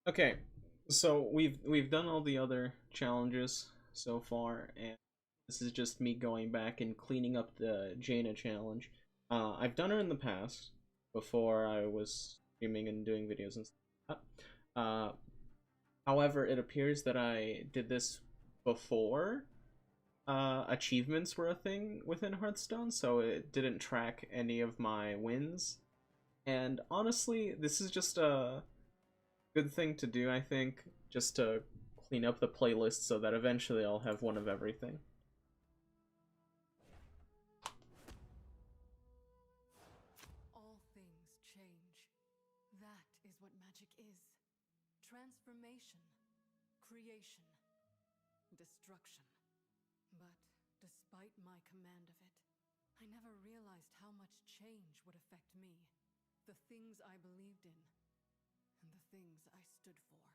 Okay, so we've done all the other challenges so far, and this is just me going back and cleaning up the Jaina challenge. I've done her in the past before I was streaming and doing videos and stuff like that. However, it appears that I did this before achievements were a thing within Hearthstone, so it didn't track any of my wins. And honestly, this is just a good thing to do, I think, just to clean up the playlist so that eventually I'll have one of everything. All things change. That is what magic is. Transformation, creation, destruction. But despite my command of it, I never realized how much change would affect me, the things I believed in, and the things I stood for.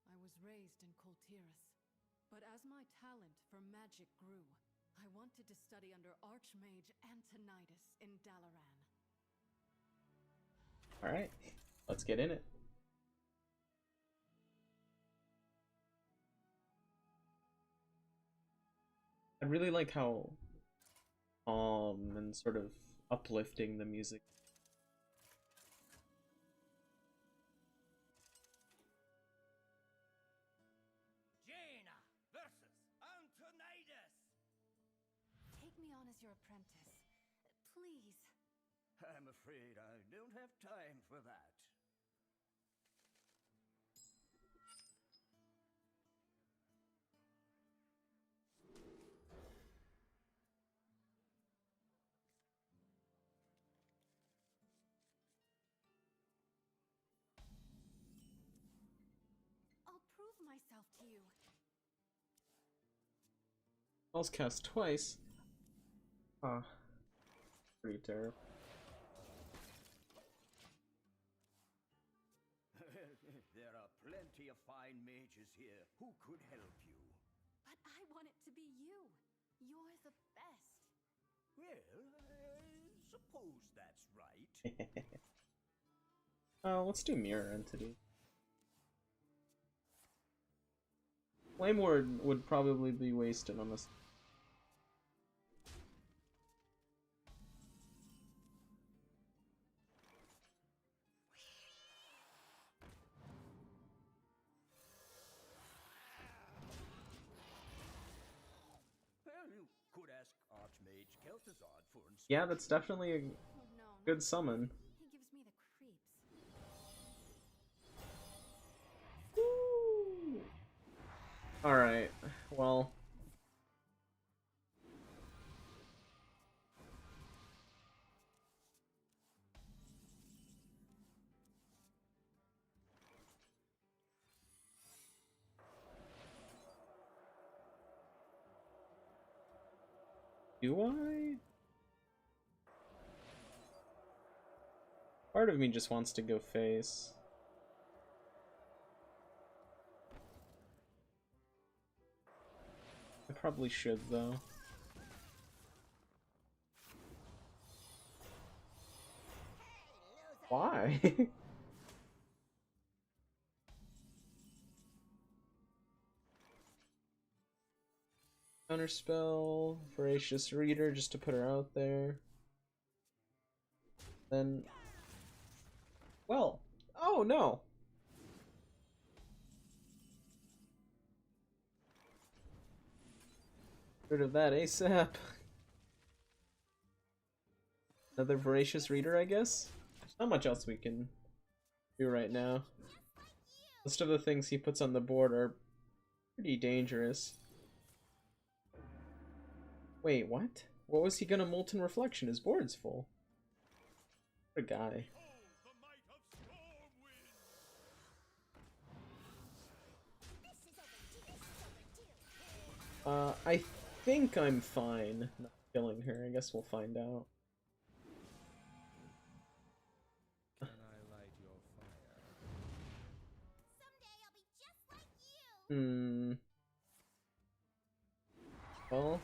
I was raised in Coltiris, but as my talent for magic grew, I wanted to study under Archmage Antonidas in Dalaran. Alright, let's get in it. I really like how calm and sort of uplifting the music. Jaina versus Antonidas! Take me on as your apprentice, please. I'm afraid I don't have time for that. I'll prove myself to you. Spells cast twice. Pretty terrible. There are plenty of fine mages here who could help you. But I want it to be you. You're the best. Well, I suppose that's right. Let's do Mirror Entity. Flame Ward would probably be wasted on this. Well, you could ask Archmage Kel'Thuzad for instance. Yeah, that's definitely a Oh, no, good summon. he gives me the creeps. Alright, well. Do I? Part of me just wants to go face. I probably should, though. Why? Counterspell, Voracious Reader, just to put her out there. Then... Well, oh no! Rid of that ASAP. Another Voracious Reader, I guess? There's not much else we can do right now. Most of the things he puts on the board are pretty dangerous. Wait, what? What was he gonna Molten Reflection? His board's full. What a guy. I think I'm fine not killing her. I guess we'll find out. Can I light your fire? Someday I'll be just like you. Well.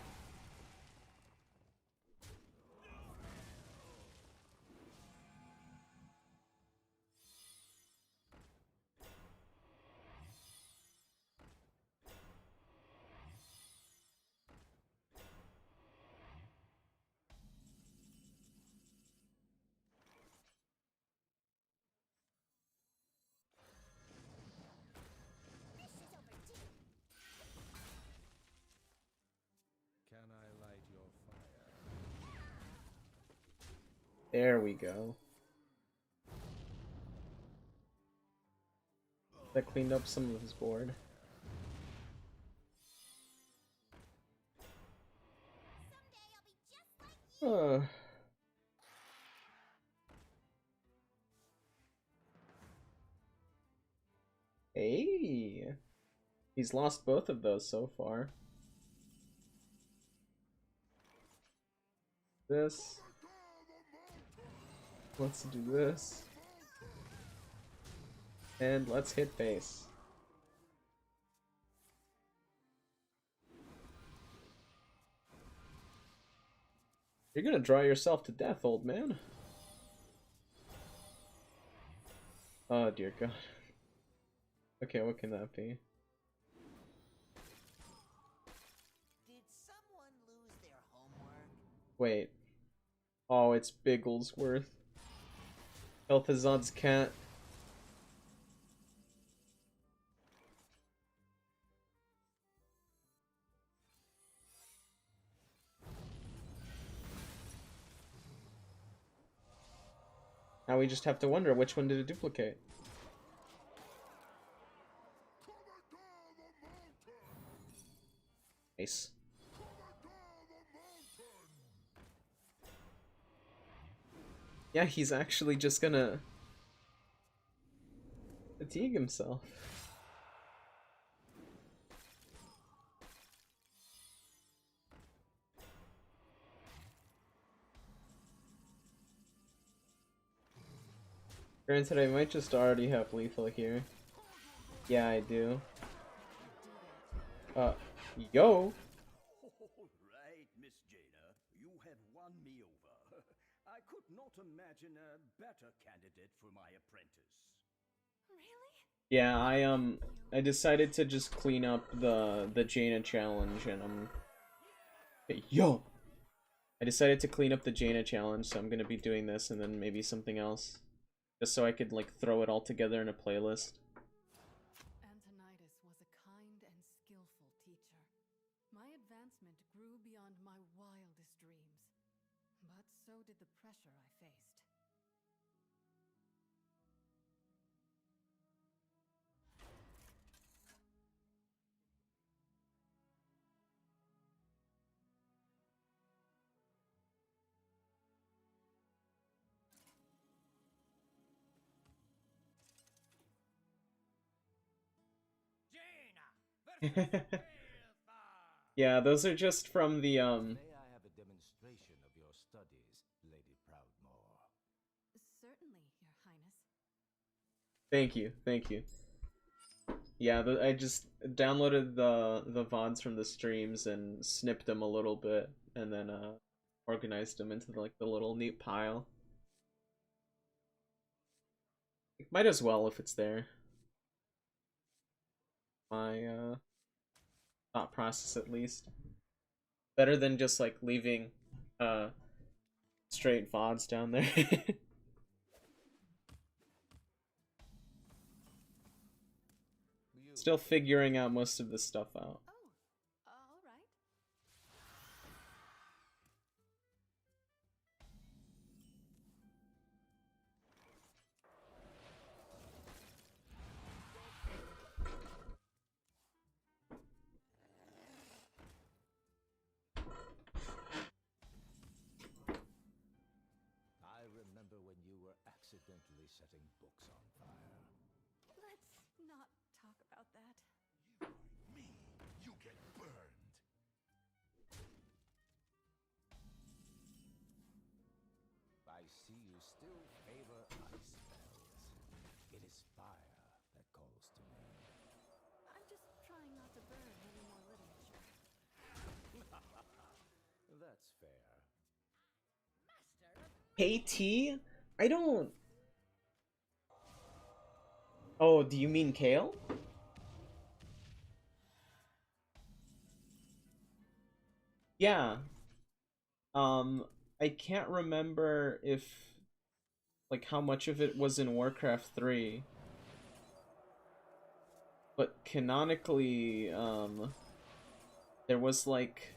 There we go. That cleaned up some of his board. Hey, he's lost both of those so far. This. Let's do this. And let's hit base. You're gonna draw yourself to death, old man. Oh dear God. Okay, what can that be? Did someone lose their homework? Wait. Oh, it's Bigglesworth. Elthazad's cat. Now we just have to wonder which one did it duplicate. Nice. Yeah, he's actually just gonna fatigue himself. Granted, I might just already have lethal here. Yeah, I do. Yo! Right, Miss Jaina. You have won me over. I could not imagine a better candidate for my apprentice. Really? Yeah, I decided to just clean up the Jaina challenge, and hey, yo! I decided to clean up the Jaina challenge, so I'm gonna be doing this and then maybe something else. Just so I could, like, throw it all together in a playlist. Antonidas was a kind and skillful teacher. My advancement grew beyond my wildest dreams. But so did the pressure I faced. Yeah, those are just from the, May I have a demonstration of your studies, Lady Proudmoore? Certainly, Your Highness. Thank you, thank you. Yeah, I just downloaded the VODs from the streams and snipped them a little bit, and then organized them into like the little neat pile. Might as well if it's there. My thought process at least. Better than just like leaving straight VODs down there. Still figuring out most of this stuff out. Oh, all right. I remember when you were accidentally setting books on fire. Let's not talk about that. Me, you get burned. I see you still favor ice spells. It is fire that calls to me. I'm just trying not to burn any more literature. That's fair. KT? I don't... Oh, do you mean Kale? Yeah. I can't remember if, like, how much of it was in Warcraft 3. But canonically, there was, like...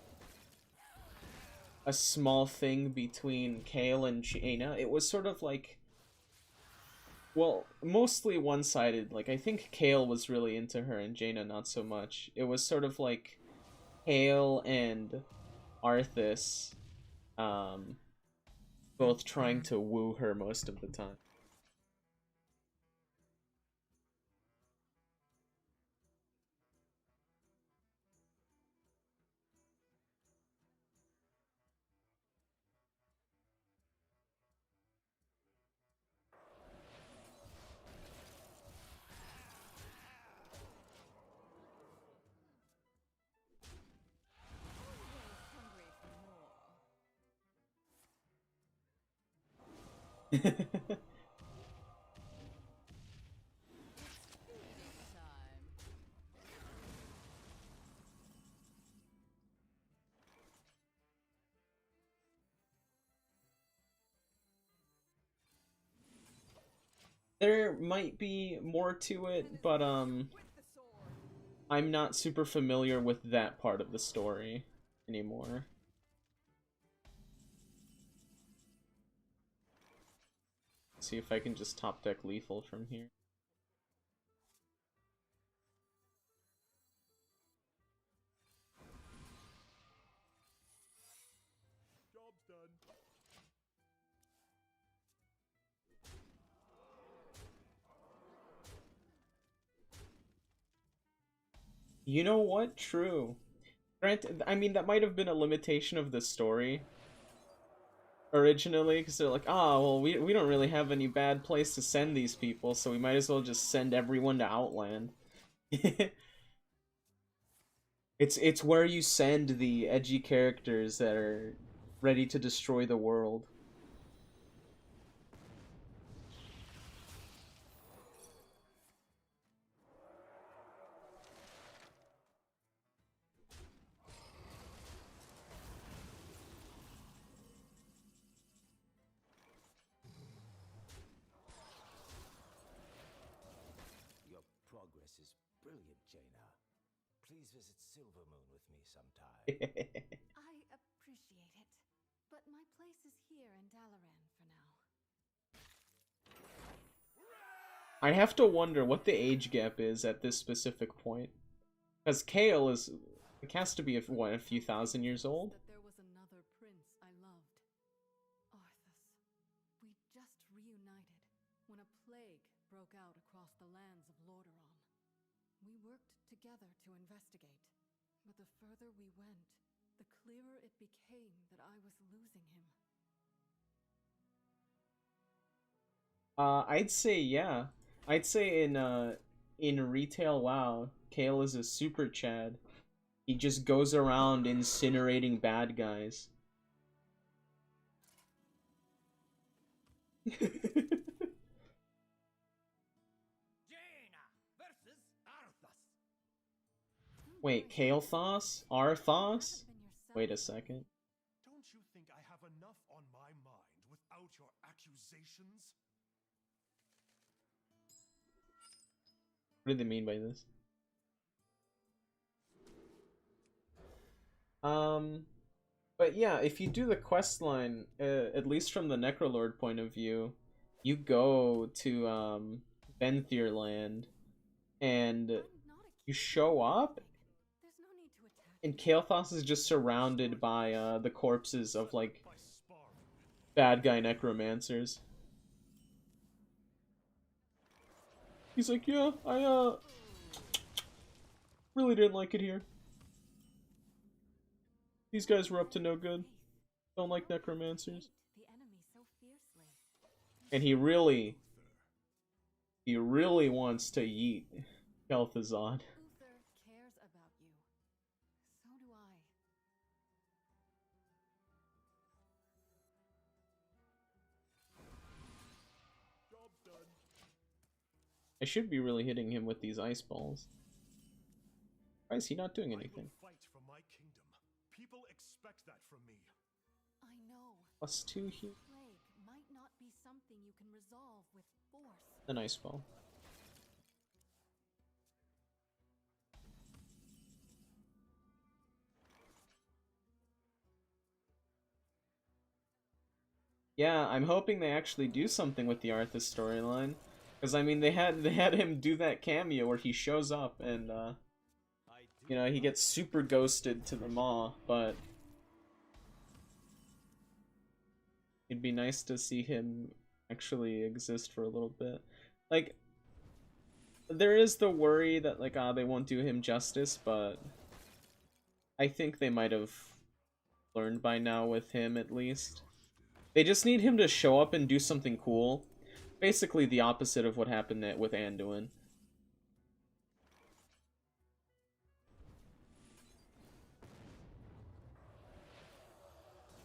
a small thing between Kale and Jaina. It was sort of like, well, mostly one-sided. Like, I think Kale was really into her and Jaina not so much. It was sort of like Kale and Arthas, um, both trying to woo her most of the time. Hungry for more. Feeding time. There might be more to it, but I'm not super familiar with that part of the story anymore. See if I can just top deck lethal from here. Job's done. You know what? True. Granted, I mean, that might have been a limitation of the story originally, because they're like, ah, well, we don't really have any bad place to send these people, so we might as well just send everyone to Outland. It's where you send the edgy characters that are ready to destroy the world. Your progress is brilliant, Jaina. Please visit Silvermoon with me sometime. I appreciate it, but my place is here in Dalaran for now. I have to wonder what the age gap is at this specific point. Because Kale is, it has to be, what, a few thousand years old? That there was another prince I loved. Arthas. We just reunited when a plague broke out across the lands of Lordaeron. We worked together to investigate, but the further we went, the clearer it became that I was losing him. I'd say yeah. I'd say in retail WoW, Kale is a super Chad. He just goes around incinerating bad guys. Jaina versus Arthas. Wait, Kael'thas? Arthas? Wait a second. Don't you think I have enough on my mind without your accusations? What do they mean by this? But yeah, if you do the quest line, at least from the Necrolord point of view, you go to Benthir land, and you show up, There's no need to attack. and Kael'thas is just surrounded by the corpses of like By sparring. bad guy necromancers. He's like, yeah, I really didn't like it here. These guys were up to no good. Don't like necromancers. The enemy so fiercely. And he really wants to yeet Kel'Thuzad. Uther cares about you. So do I. Job's done. I should be really hitting him with these ice balls. Why is he not doing anything? I will fight for my kingdom. People expect that from me. I know. +2 here. Plague might not be something you can resolve with force. An ice ball. Yeah, I'm hoping they actually do something with the Arthas storyline. Because I mean they had him do that cameo where he shows up and you know, he gets super ghosted to the maw, but it'd be nice to see him actually exist for a little bit. Like, there is the worry that, like, they won't do him justice, but I think they might have learned by now with him, at least. They just need him to show up and do something cool. Basically the opposite of what happened with Anduin.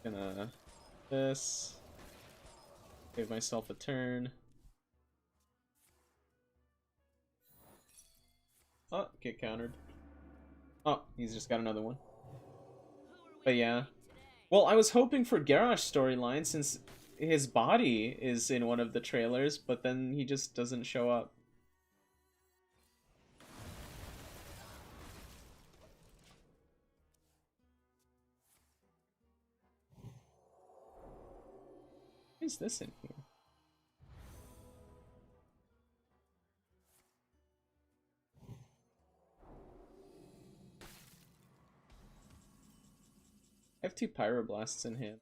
Gonna... this... Give myself a turn. Oh, get countered. Oh, he's just got another one. But yeah. Well, I was hoping for Garrosh storyline since his body is in one of the trailers, but then he just doesn't show up. What is this in here? I have 2 Pyroblasts in hand.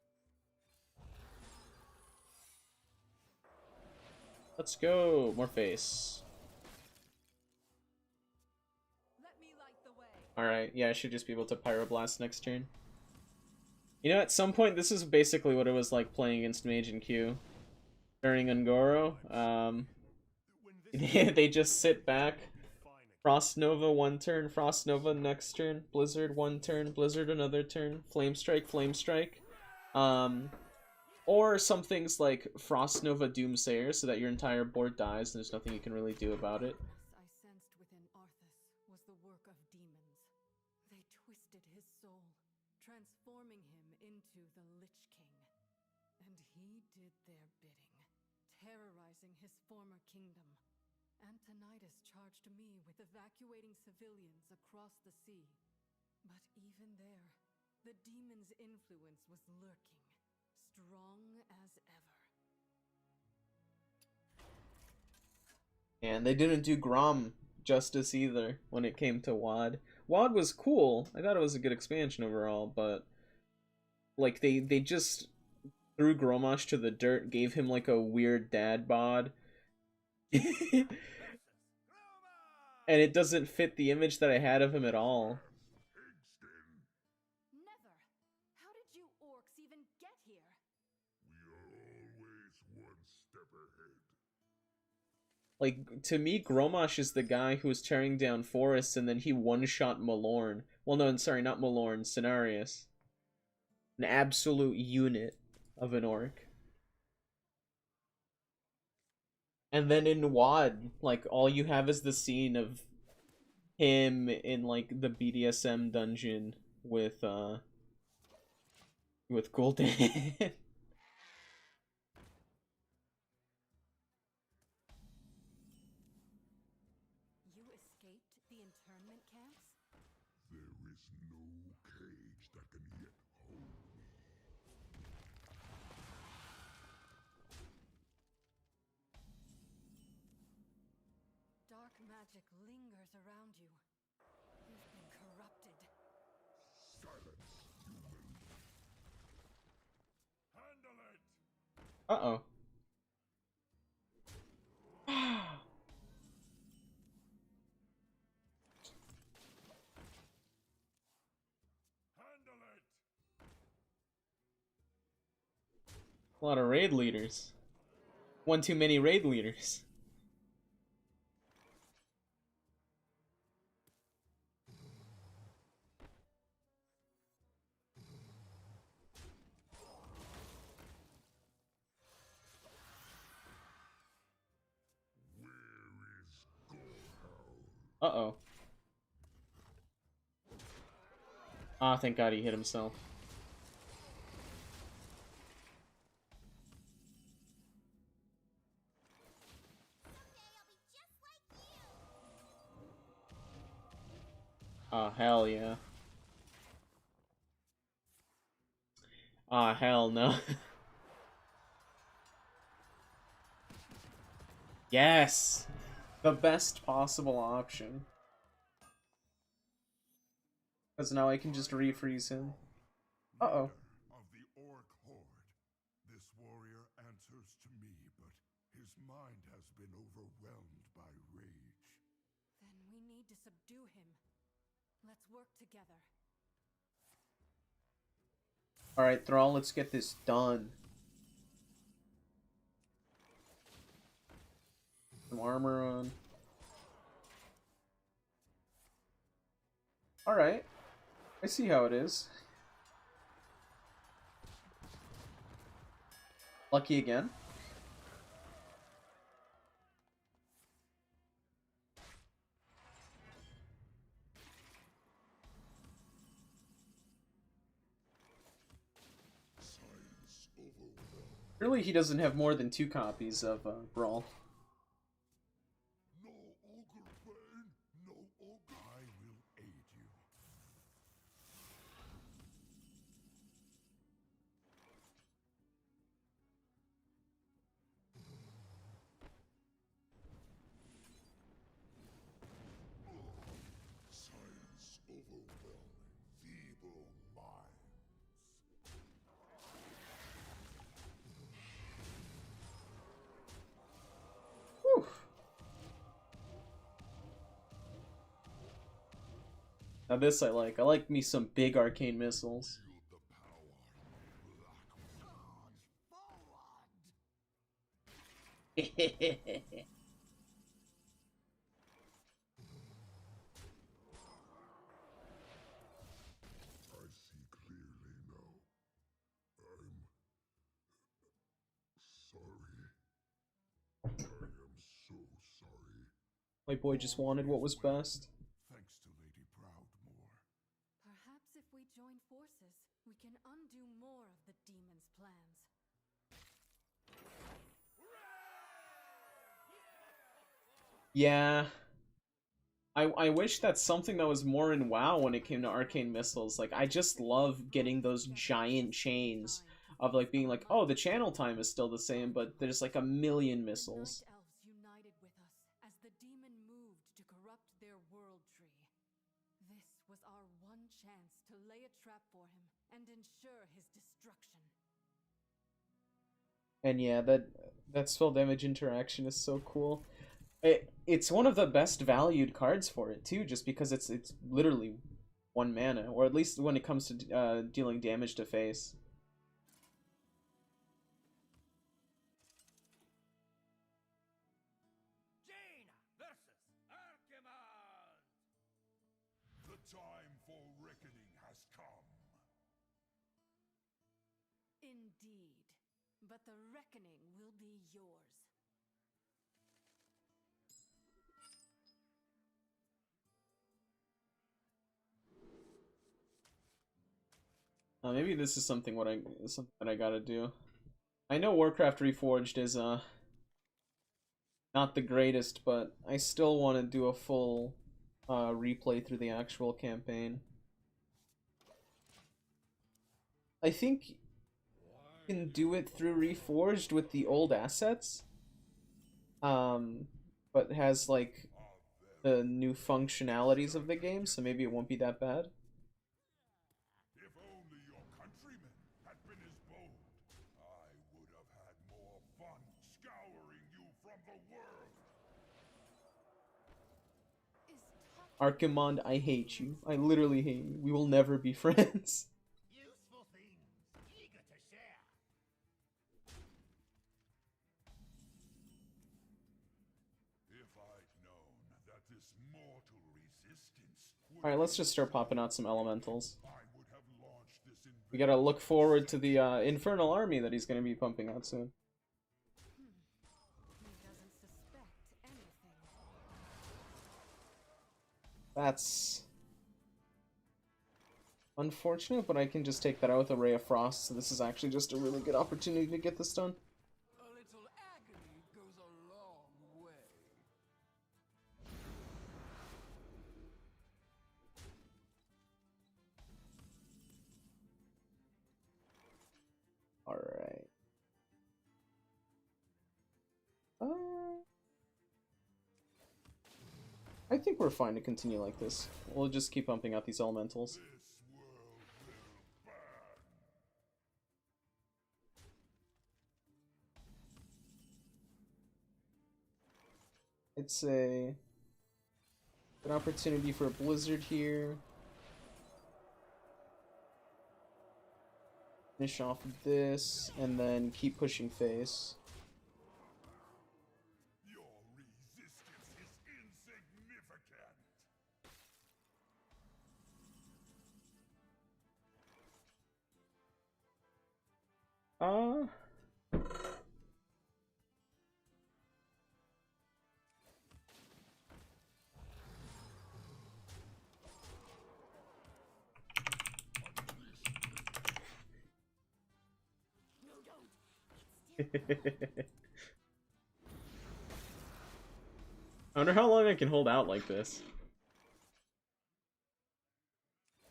Let's go! More face. Alright, yeah, I should just be able to Pyroblast next turn. You know, at some point, this is basically what it was like playing against Mage and Q. During Ungoro, they just sit back. Frost Nova 1 turn, Frost Nova next turn, Blizzard 1 turn, Blizzard another turn, Flame Strike, Flame Strike. Or some things like Frost Nova Doomsayer so that your entire board dies and there's nothing you can really do about it. I sensed within Arthas was the work of demons. They twisted his soul, transforming him into the Lich King. And he did their bidding, terrorizing his former kingdom. Antonidas charged me with evacuating civilians across the sea. But even there, the demon's influence was lurking, strong as ever. And they didn't do Grom justice either when it came to WoD. WoD was cool. I thought it was a good expansion overall, but like they just threw Gromosh to the dirt, gave him like a weird dad bod. And it doesn't fit the image that I had of him at all. Never! How did you orcs even get here? We are always one step ahead. Like, to me, Gromosh is the guy who was tearing down forests and then he one-shot Malorn. Well, no, sorry, not Malorn, Cenarius. An absolute unit of an orc. And then in WoD, like, all you have is the scene of him in, like, the BDSM dungeon with Gul'dan. You escaped the internment camps? There is no cage that can yet hold me. Dark magic lingers around you. You've been corrupted. Silence, human. Handle it! Uh-oh. Handle it! A lot of raid leaders. One too many raid leaders. Uh-oh. Ah, thank God he hit himself. Ah, hell yeah. Ah, hell no. Yes! The best possible option. Because now I can just refreeze him. Uh-oh. Of the orc horde. This warrior answers to me, but his mind has been overwhelmed by rage. Then we need to subdue him. Let's work together. Alright, Thrall, let's get this done. Some armor on. Alright. I see how it is. Lucky again. Really, he doesn't have more than 2 copies of Brawl. No ogre pain, no ogre. I will aid you. Science overwhelming, feeble minds. Whew. Now this I like. I like me some big arcane missiles. Feel the power. Black forward. I see clearly now. I'm sorry. I am so sorry. My boy just wanted what was best. Thanks to Lady Proudmoore. Perhaps if we join forces, we can undo more of the demon's plans. Yeah. I wish that's something that was more in WoW when it came to arcane missiles. Like, I just love getting those giant chains of, like, being like, oh, the channel time is still the same, but there's, like, a million missiles. The Night Elves united with us as the demon moved to corrupt their world tree. This was our one chance to lay a trap for him and ensure his destruction. And yeah, that spell damage interaction is so cool. It's one of the best valued cards for it too, just because it's literally 1 mana, or at least when it comes to dealing damage to face. Jaina versus Archimand! The time for reckoning has come. Indeed. But the reckoning will be yours. Maybe this is something that I gotta do. I know Warcraft Reforged is not the greatest, but I still want to do a full replay through the actual campaign. I think you can do it through Reforged with the old assets, but has like the new functionalities of the game, so maybe it won't be that bad. If only your countrymen had been as bold, I would have had more fun scouring you from the world. Archimand, I hate you. I literally hate you. We will never be friends. Useful things, eager to share. If I'd known that this mortal resistance would Alright, let's just start popping out some elementals. I would have launched this We gotta look forward to the Infernal Army that he's gonna be pumping out soon. He doesn't suspect anything. That's unfortunate, but I can just take that out with a Ray of Frost, so this is actually just a really good opportunity to get this done. A little agony goes a long way. Alright. I think we're fine to continue like this. We'll just keep pumping out these elementals. I'd say an opportunity for a blizzard here. Finish off this, and then keep pushing face. Your resistance is insignificant. I wonder how long I can hold out like this.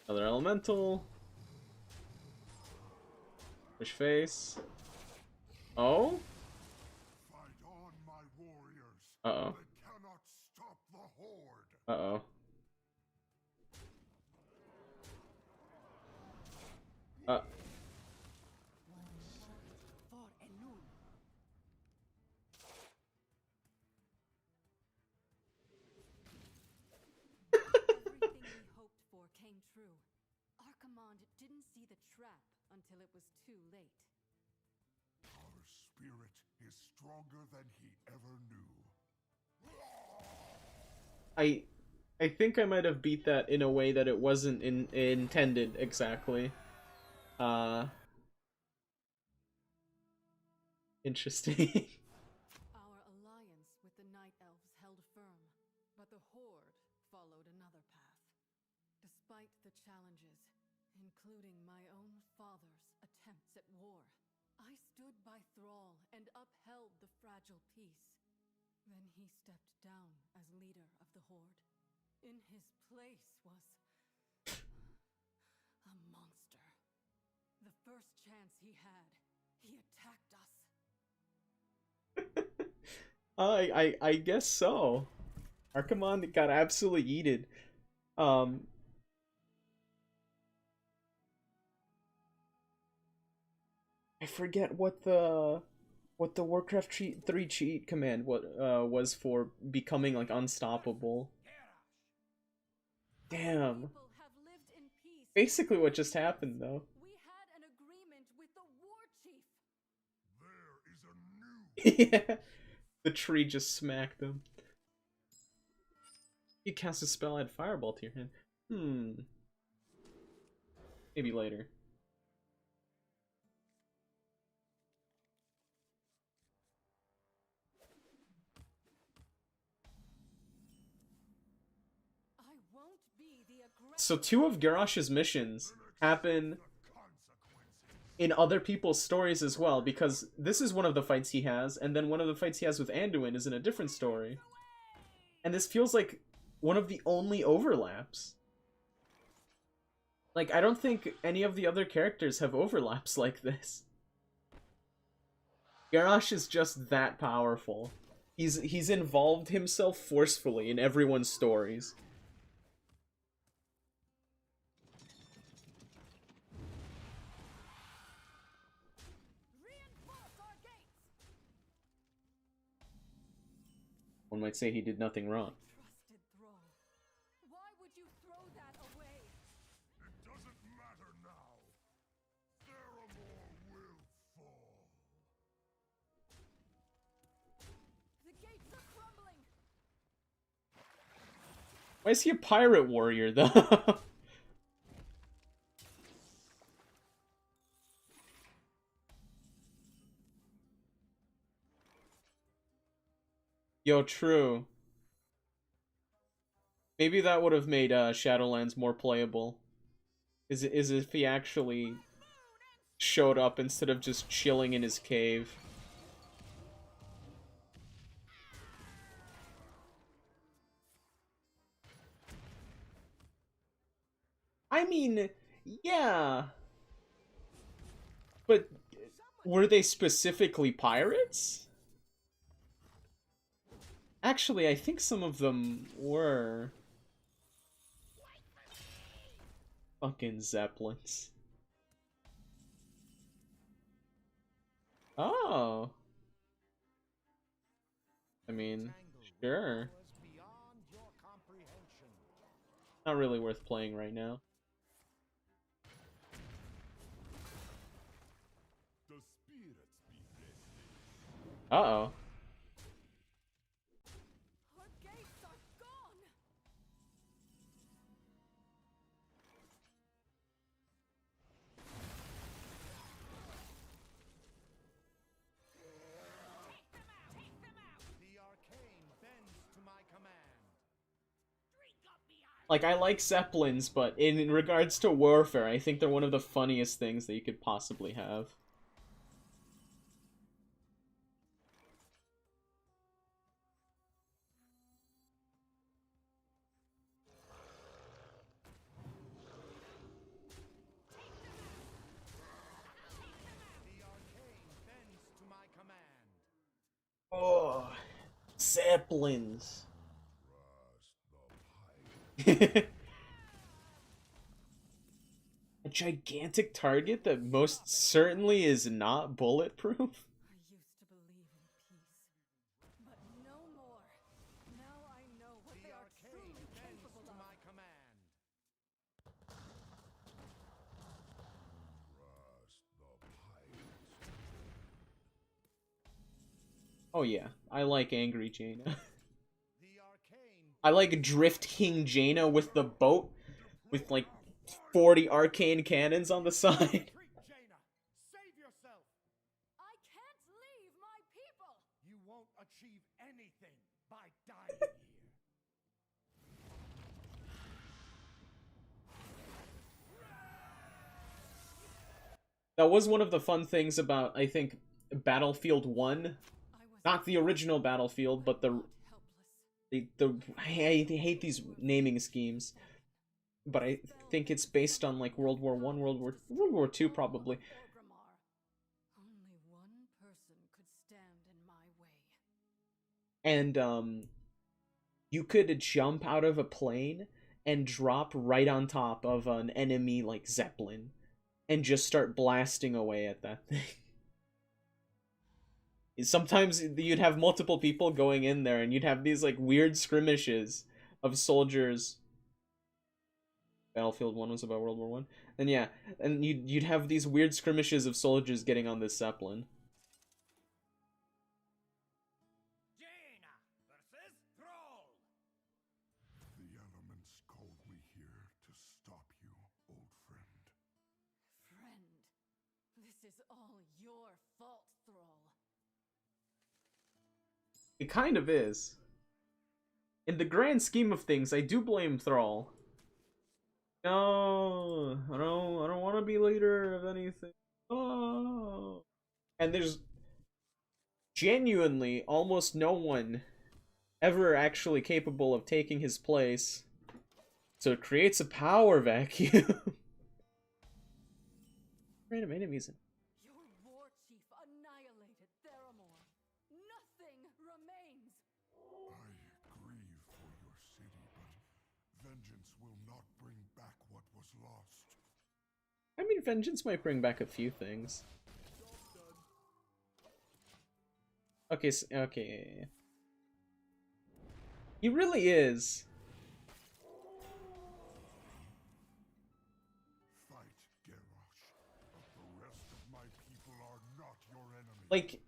Another elemental. Push face. Oh? Fight on, my warriors. Uh-oh. They cannot stop the horde. Uh-oh. Everything we hoped for came true. Our command didn't see the trap until it was too late. Our spirit is stronger than he ever knew. I think I might have beat that in a way that it wasn't intended exactly. Interesting. Our alliance with the Night Elves held firm, but the Horde followed another path. Despite the challenges, including my own father's attempts at war, I stood by Thrall and upheld the fragile peace. Then he stepped down as leader of the Horde. In his place was a monster. The first chance he had, he attacked us. I guess so. Archimon got absolutely yeeted. I forget what the Warcraft 3 cheat command was for becoming like unstoppable. Damn. People have lived in peace. Basically what just happened though. We had an agreement with the war chief. There is a new Yeah. The tree just smacked him. You cast a spell, add fireball to your hand. Maybe later. I won't be the aggressor. So 2 of Garrosh's missions happen in other people's stories as well, because this is one of the fights he has, and then one of the fights he has with Anduin is in a different story. And this feels like one of the only overlaps. Like, I don't think any of the other characters have overlaps like this. Garrosh is just that powerful. He's involved himself forcefully in everyone's stories. Reinforce our gates. One might say he did nothing wrong. Trusted Thrall. Why would you throw that away? It doesn't matter now. Theramore will fall. The gates are crumbling. Why is he a pirate warrior, though? Yo, true. Maybe that would have made Shadowlands more playable. Is if he actually showed up instead of just chilling in his cave. I mean, yeah. But were they specifically pirates? Actually, I think some of them were fucking Zeppelins. Oh. I mean, sure. Not really worth playing right now. Uh-oh. Our gates are gone. The arcane bends to my command. Like, I like Zeppelins, but in regards to warfare, I think they're one of the funniest things that you could possibly have. The arcane bends to my command. Oh, Zeppelins. A gigantic target that most certainly is not bulletproof? I used to believe in peace, but no more. Now I know what The they are arcane truly bends capable to of. my command. Oh yeah, I like Angry Jaina. The arcane I like Drift King Jaina with the boat, with like 40 arcane cannons on the side. retreat, Jaina. Save yourself. I can't leave my people. You won't achieve anything by dying here. That was one of the fun things about, I think, Battlefield 1. I was Not the original Battlefield, but not helpless. I hate these naming schemes. But I think it's based on like World War One, World War Two, probably. Only one person could stand in my way. And you could jump out of a plane and drop right on top of an enemy like Zeppelin and just start blasting away at that thing. Sometimes you'd have multiple people going in there and you'd have these like weird skirmishes of soldiers. Battlefield 1 was about World War 1. And yeah, and you'd have these weird skirmishes of soldiers getting on this Zeppelin. Jaina versus Thrall. The elements called me here to stop you, old friend. Friend, this is all your fault, Thrall. It kind of is. In the grand scheme of things, I do blame Thrall. No, I don't want to be leader of anything. Oh. And there's genuinely almost no one ever actually capable of taking his place. So it creates a power vacuum. Random enemies. Your war chief annihilated Theramore. Nothing remains. I grieve for your city, but vengeance will not bring back what was lost. I mean, vengeance might bring back a few things. Okay, okay. He really is. Fight, Garrosh, but the rest of my people are not your enemy. Like,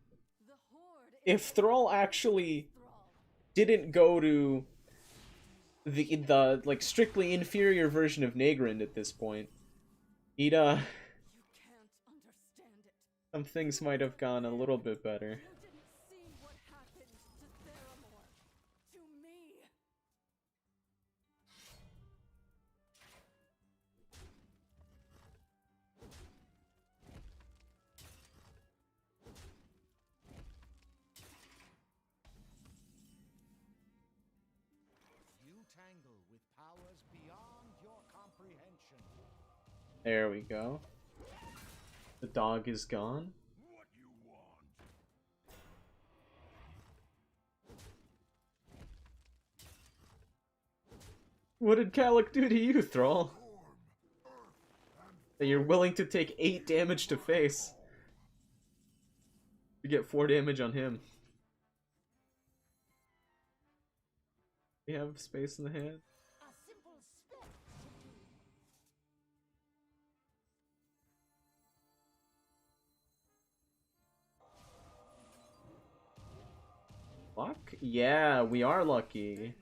The Horde if is Thrall actually Thrall. didn't go to the like strictly inferior version of Nagrind at this point, he'd You can't understand it. some things might have gone a little bit better. You didn't see what happened to Theramore. To me. You tangle with powers beyond your comprehension. There we go. The dog is gone. What you want? What did Calic do to you, Thrall? That you're willing to take 8 damage to face. You get 4 damage on him. We have space in the hand. A simple spell. Luck? Yeah, we are lucky.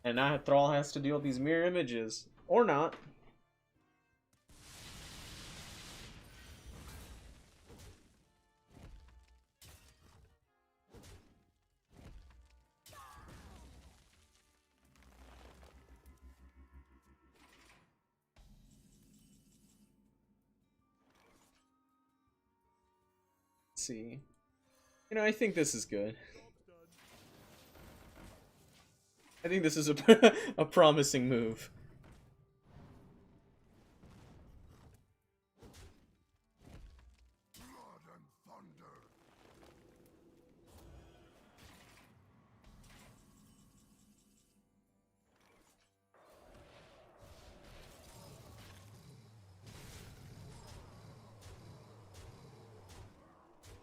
And now Thrall has to deal with these mirror images. Or not. Let's see. You know, I think this is good. I think this is a, a promising move. Blood and thunder.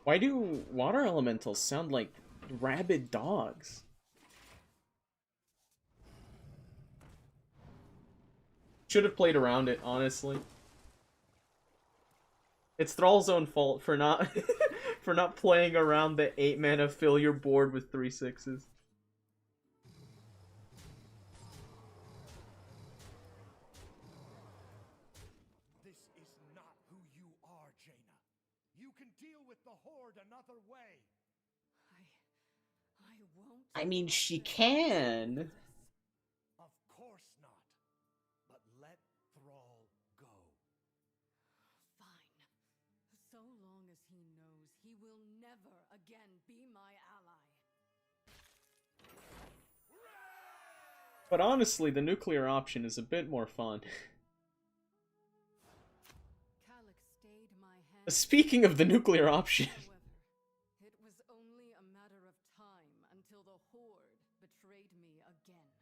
Why do water elementals sound like rabid dogs? Should have played around it, honestly. It's Thrall's own fault for not for not playing around the 8 mana fill your board with 3 6s. This is not who you are, Jaina. You can deal with the Horde another way. I won't. I mean, she can. Of course not. But let Thrall go. Fine. So long as he knows he will never again be my ally. But honestly, the nuclear option is a bit more fun. Calic stayed my hand. Speaking of the nuclear option. However, it was only a matter of time until the Horde betrayed me again.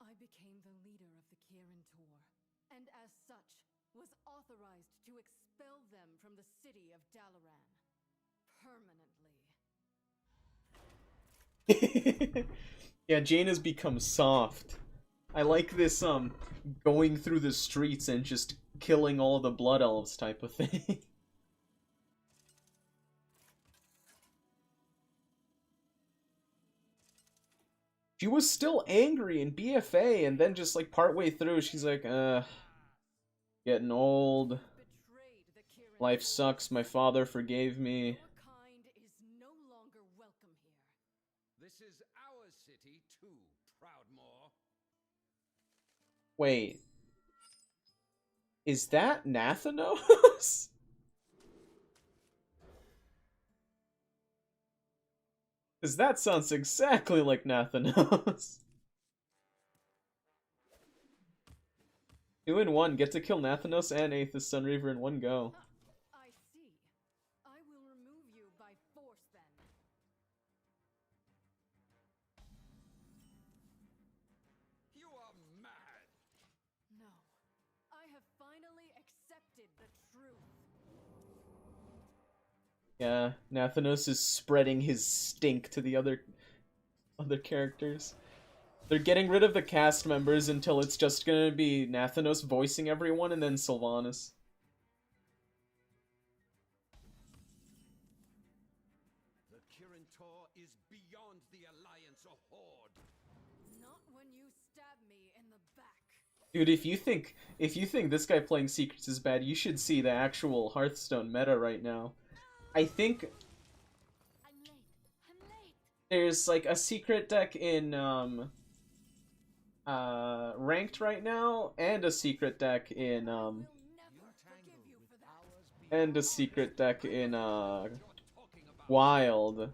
I became the leader of the Kirin Tor, and as such, was authorized to expel them from the city of Dalaran. Permanently. Yeah, Jaina's become soft. I like this, going through the streets and just killing all the blood elves type of thing. She was still angry in BFA, and then just, like, partway through, she's like, getting old. Betrayed the Kirin Life Tor. sucks, my father forgave me. Your kind is no longer welcome here. This is our city too, Proudmoore. Wait. Is that Nathanos? Because that sounds exactly like Nathanos. 2 in 1, get to kill Nathanos and Aethys Sunreaver in one go. I see. I will remove you by force then. You are mad. No. I have finally accepted the truth. Yeah, Nathanos is spreading his stink to the other characters. They're getting rid of the cast members until it's just gonna be Nathanos voicing everyone and then Sylvanas. The Kirin Tor is beyond the Alliance or Horde. Not when you stab me in the back. Dude, if you think this guy playing Secrets is bad, you should see the actual Hearthstone meta right now. I think I'm late. there's like a secret deck in ranked right now, and a secret deck in Will never forgive you for that. and a secret deck in Wild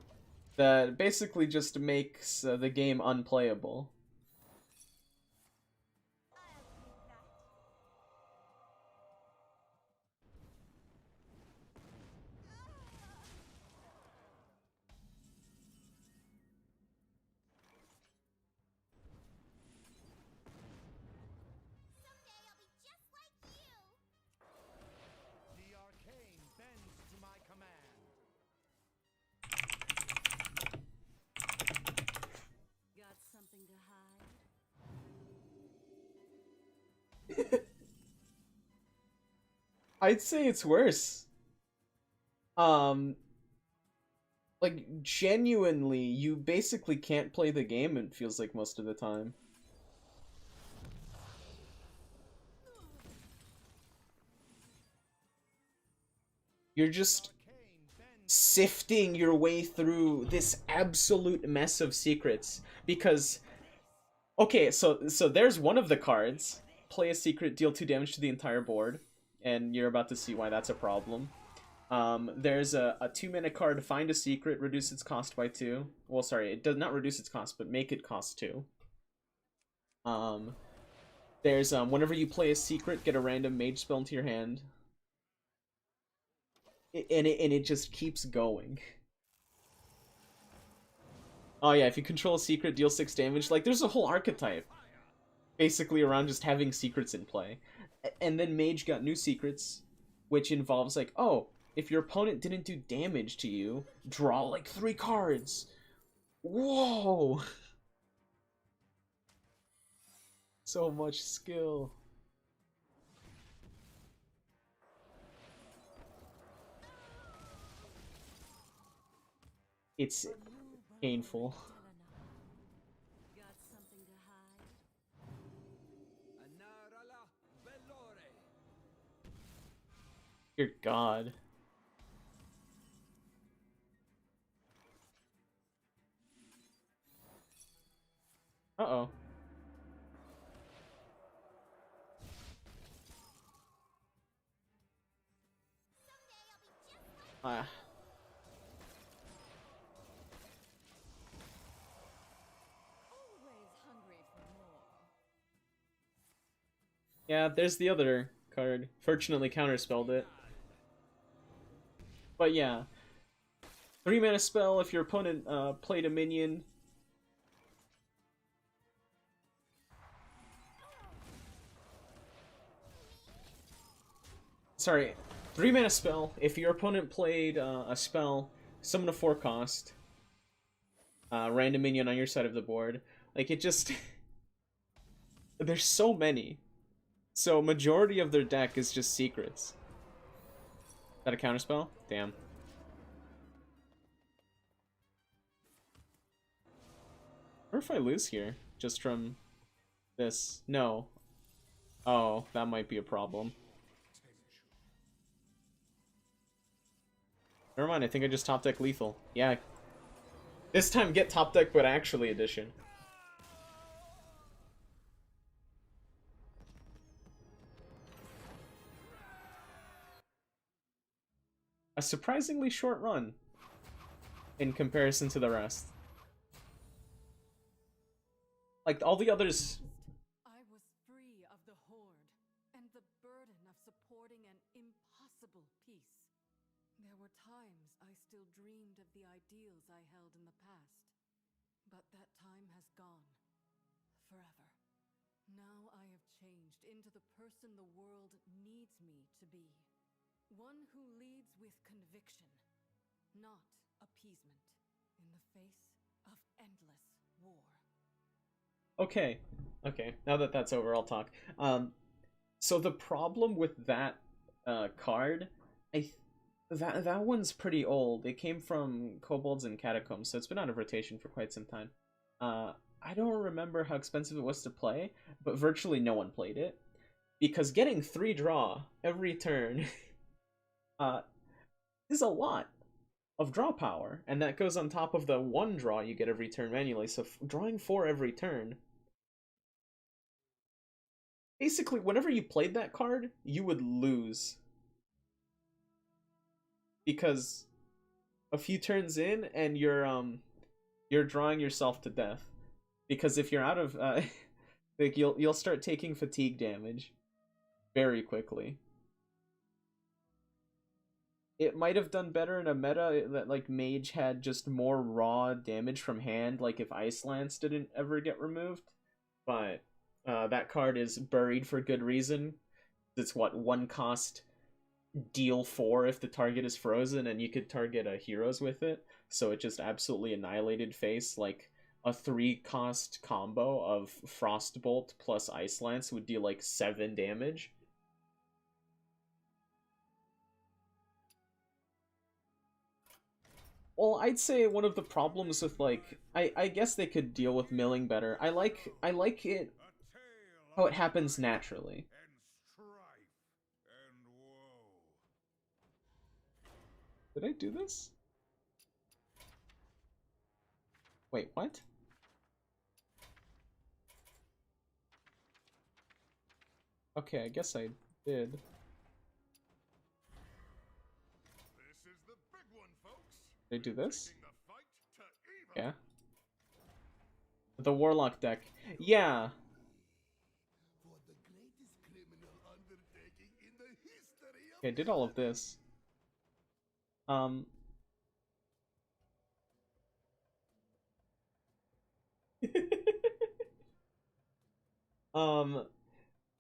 that basically just makes the game unplayable. I'd say it's worse. Um, like, genuinely, you basically can't play the game, it feels like most of the time. You're just sifting your way through this absolute mess of secrets because okay, so there's one of the cards. Play a secret, deal 2 damage to the entire board, and you're about to see why that's a problem. There's a 2-mana card, find a secret, reduce its cost by 2. Well, sorry, it does not reduce its cost, but make it cost 2. There's whenever you play a secret, get a random mage spell into your hand. And it just keeps going. Oh yeah, if you control a secret, deal 6 damage. Like, there's a whole archetype basically around just having secrets in play. And then Mage got new secrets, which involves like, oh, if your opponent didn't do damage to you, draw like 3 cards. Whoa! So much skill. It's painful. Dear God. Uh-oh. Ah. Yeah, there's the other card. Fortunately counterspelled it. But yeah. 3-mana spell if your opponent played a minion. Sorry, 3-mana spell if your opponent played a spell, summon a 4-cost. Random minion on your side of the board. Like, it just... There's so many. So, majority of their deck is just secrets. Is that a counterspell? Damn. Or if I lose here, just from this. No. Oh, that might be a problem. Never mind, I think I just top deck lethal. Yeah. This time get top deck, but actually edition. A surprisingly short run in comparison to the rest. Like, all the others... I was free of the horde and the burden of supporting an impossible peace. There were times I still dreamed of the ideals I held in the past. But that time has gone. Forever. Now I have changed into the person the world needs me to be. One who leads with conviction, not appeasement, in the face of endless war. Okay. Okay, now that that's over, I'll talk. So the problem with that card, that one's pretty old. It came from Kobolds and Catacombs, so it's been out of rotation for quite some time. I don't remember how expensive it was to play, but virtually no one played it. Because getting 3 draw every turn is a lot of draw power, and that goes on top of the 1 draw you get every turn manually, so drawing 4 every turn. Basically, whenever you played that card, you would lose. Because a few turns in, and you're drawing yourself to death. Because if you're out of like you'll start taking fatigue damage very quickly. It might have done better in a meta that like Mage had just more raw damage from hand, like if Ice Lance didn't ever get removed. But that card is buried for good reason. It's what, 1 cost, deal 4 if the target is frozen, and you could target a heroes with it. So it just absolutely annihilated face. Like a 3-cost combo of Frostbolt plus Ice Lance would deal like 7 damage. Well, I'd say one of the problems with like I guess they could deal with milling better. I like it A tale how of it happens strife naturally. and strife and woe. Did I do this? Wait, what? Okay, I guess I did. This is the big one, folks. Did I do this? Taking the fight to even. Yeah. The Warlock deck. Yeah. For the greatest criminal undertaking in the history of Okay, I did all of this. Um.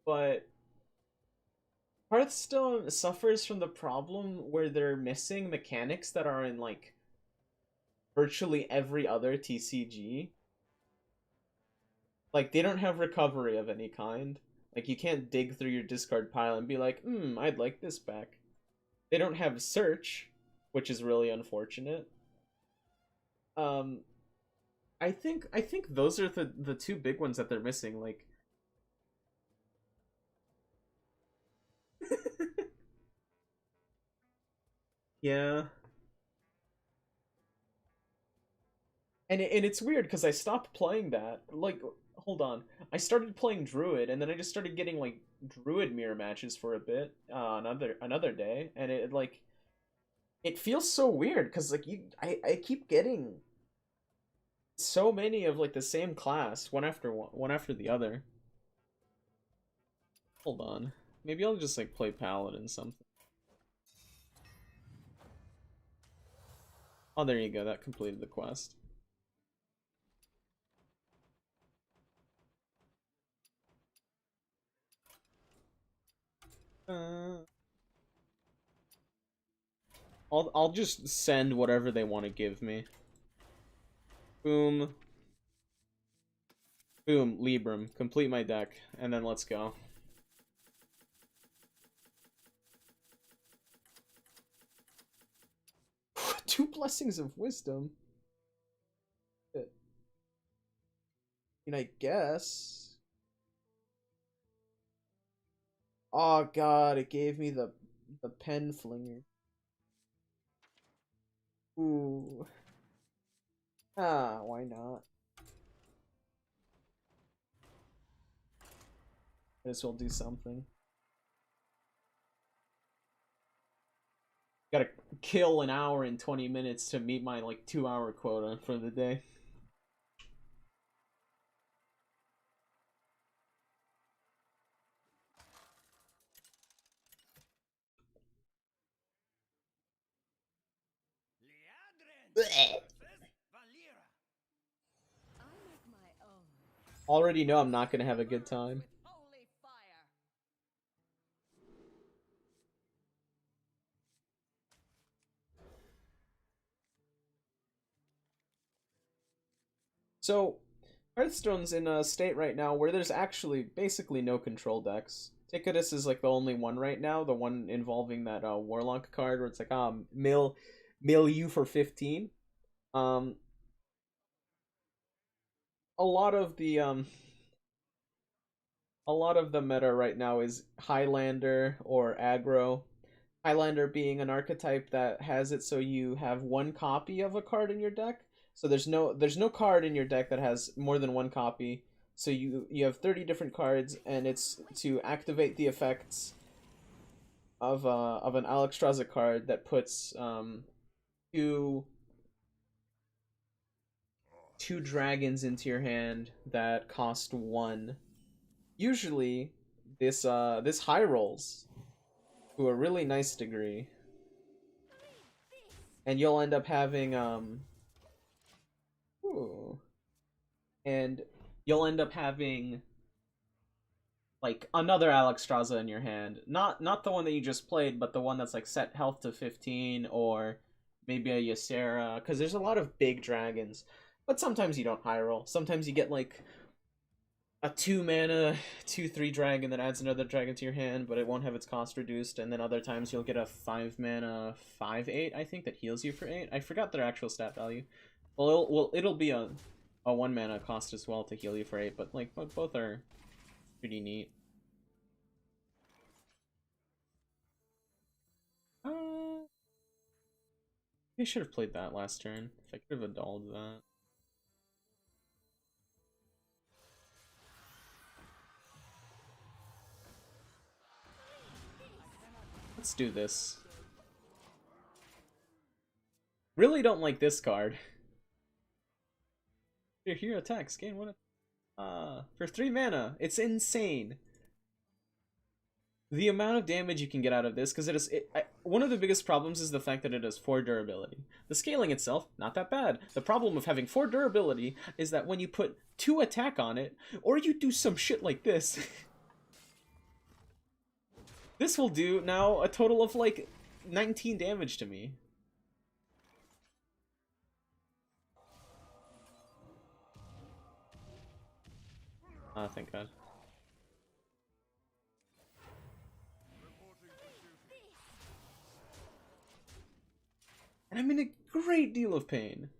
But Hearthstone suffers from the problem where they're missing mechanics that are in like virtually every other TCG. Like they don't have recovery of any kind. Like you can't dig through your discard pile and be like, I'd like this back. They don't have search, which is really unfortunate. Um, I think those are the two big ones that they're missing. Like, yeah, and it's weird because I stopped playing that. Like, hold on, I started playing Druid, and then I just started getting like Druid mirror matches for a bit, another day, and it like it feels so weird because like I keep getting so many of like the same class one after the other. Hold on, maybe I'll just like play Paladin something. Oh, there you go. That completed the quest. Uh, I'll just send whatever they want to give me. Boom. Boom, Libram. Complete my deck, and then let's go. Two Blessings of Wisdom? I mean, I guess. Oh god, it gave me the pen flinger. Ooh. Ah, why not? This will do something. Gotta kill an hour and 20 minutes to meet my like 2-hour quota for the day. Blech. I make my own. Already know I'm not gonna have a good time. Holy fire. So, Hearthstone's in a state right now where there's actually basically no control decks. Ticketus is like the only one right now, the one involving that Warlock card where it's like, mill you for 15. Um, a lot of the a lot of the meta right now is Highlander or aggro. Highlander being an archetype that has it so you have one copy of a card in your deck. So there's no card in your deck that has more than one copy. So you have 30 different cards, and it's to activate the effects of an Alexstrasza card that puts two two dragons into your hand that cost one. Usually this high rolls to a really nice degree. And you'll end up having ooh, and you'll end up having like another Alexstrasza in your hand. Not the one that you just played, but the one that's like set health to 15, or maybe a Ysera, because there's a lot of big dragons. But sometimes you don't high roll. Sometimes you get like a 2 mana 2/3 dragon that adds another dragon to your hand, but it won't have its cost reduced. And then other times you'll get a 5 mana 5/8, I think, that heals you for 8. I forgot their actual stat value. Well, it'll be a 1 mana cost as well to heal you for 8, but like both are pretty neat. I should have played that last turn. If I could have annulled that. Let's do this. Really don't like this card. Your hero attacks, gain 1. For 3 mana. It's insane. The amount of damage you can get out of this, because one of the biggest problems is the fact that it has 4 durability. The scaling itself, not that bad. The problem of having 4 durability is that when you put 2 attack on it, or you do some shit like this, this will do now a total of like 19 damage to me. Thank God. And I'm in a great deal of pain.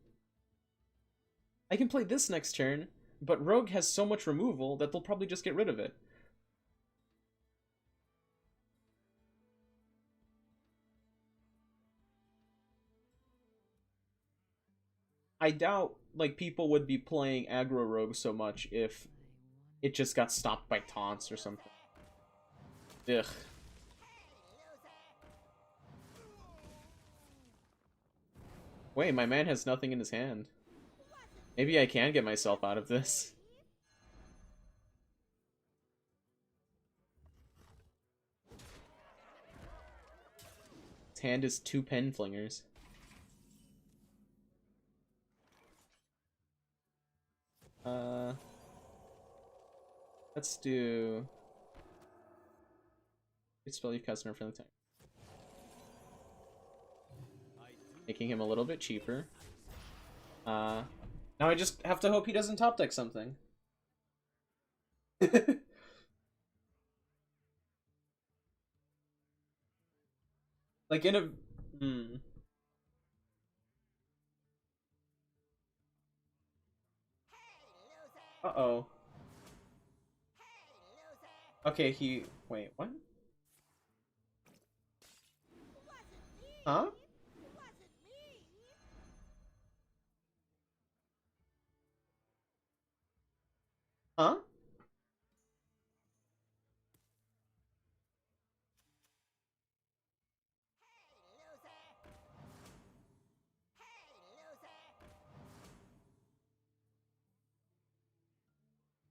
I can play this next turn, but Rogue has so much removal that they'll probably just get rid of it. I doubt like people would be playing aggro Rogue so much if it just got stopped by taunts or something. Ugh. Wait, my man has nothing in his hand. Maybe I can get myself out of this. His hand is 2 pen flingers. Let's do... Spell your customer for the time. Making him a little bit cheaper. Now I just have to hope he doesn't top deck something. Like in a... Uh-oh. Okay, he... Wait, what? Huh? Huh?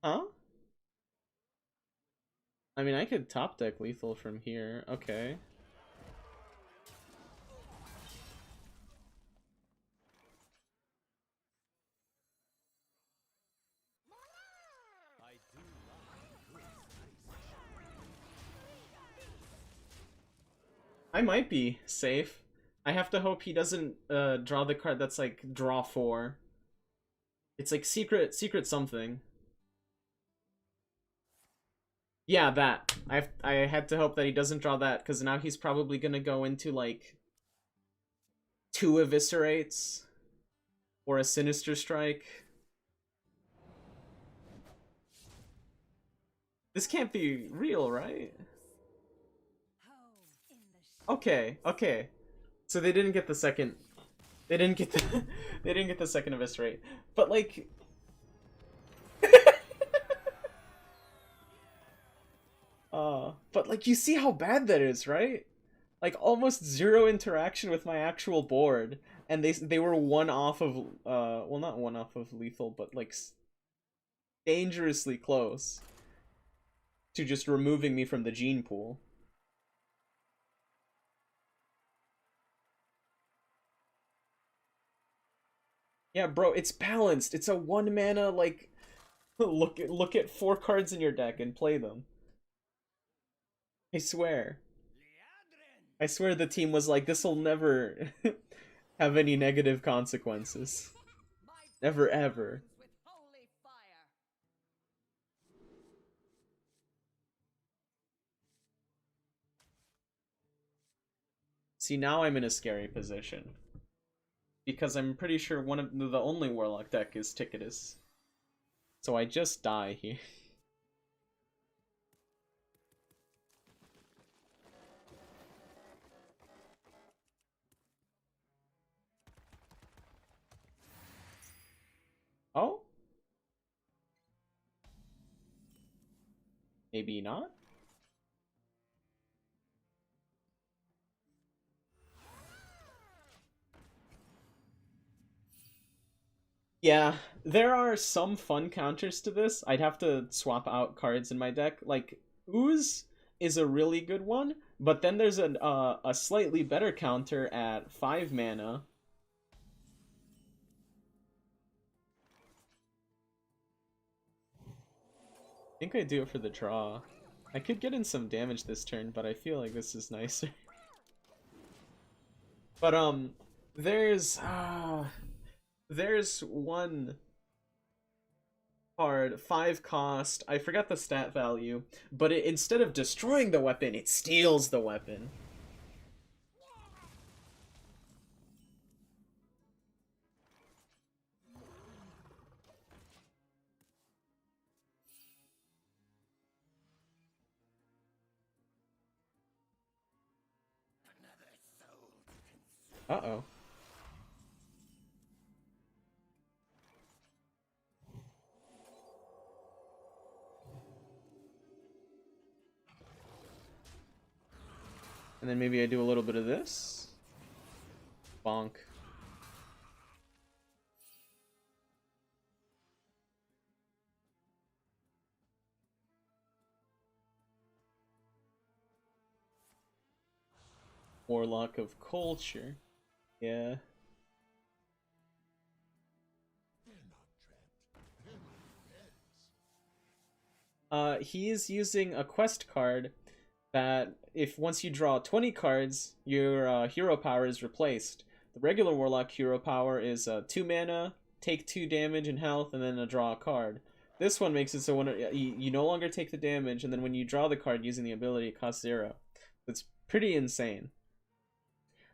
Huh? I mean, I could top deck lethal from here. Okay. I might be safe. I have to hope he doesn't draw the card that's like draw 4. It's like secret something. Yeah, that. I had to hope that he doesn't draw that, because now he's probably gonna go into like 2 eviscerates or a sinister strike. This can't be real, right? Okay, okay. So they didn't get the second. They didn't get the. They didn't get the second eviscerate. But like. But like you see how bad that is, right? Like almost 0 interaction with my actual board, and they were 1 off of well, not 1 off of lethal, but like dangerously close to just removing me from the gene pool. Yeah, bro, it's balanced. It's a 1 mana, like, look at 4 cards in your deck and play them. I swear. I swear the team was like, this'll never have any negative consequences. Never, ever. See, now I'm in a scary position. Because I'm pretty sure one of the only Warlock deck is Ticketus. So I just die here. Oh? Maybe not? Yeah, there are some fun counters to this. I'd have to swap out cards in my deck. Like, Ooze is a really good one, but then there's a slightly better counter at 5 mana. I think I do it for the draw. I could get in some damage this turn, but I feel like this is nicer. But there's one card, 5 cost, I forgot the stat value, but instead of destroying the weapon, it steals the weapon. Uh-oh. And then maybe I do a little bit of this. Bonk. Warlock of Culture. Yeah. He's using a quest card that if once you draw 20 cards, your hero power is replaced. The regular Warlock hero power is 2 mana, take 2 damage and health, and then draw a card. This one makes it so when you no longer take the damage, and then when you draw the card using the ability, it costs 0. It's pretty insane.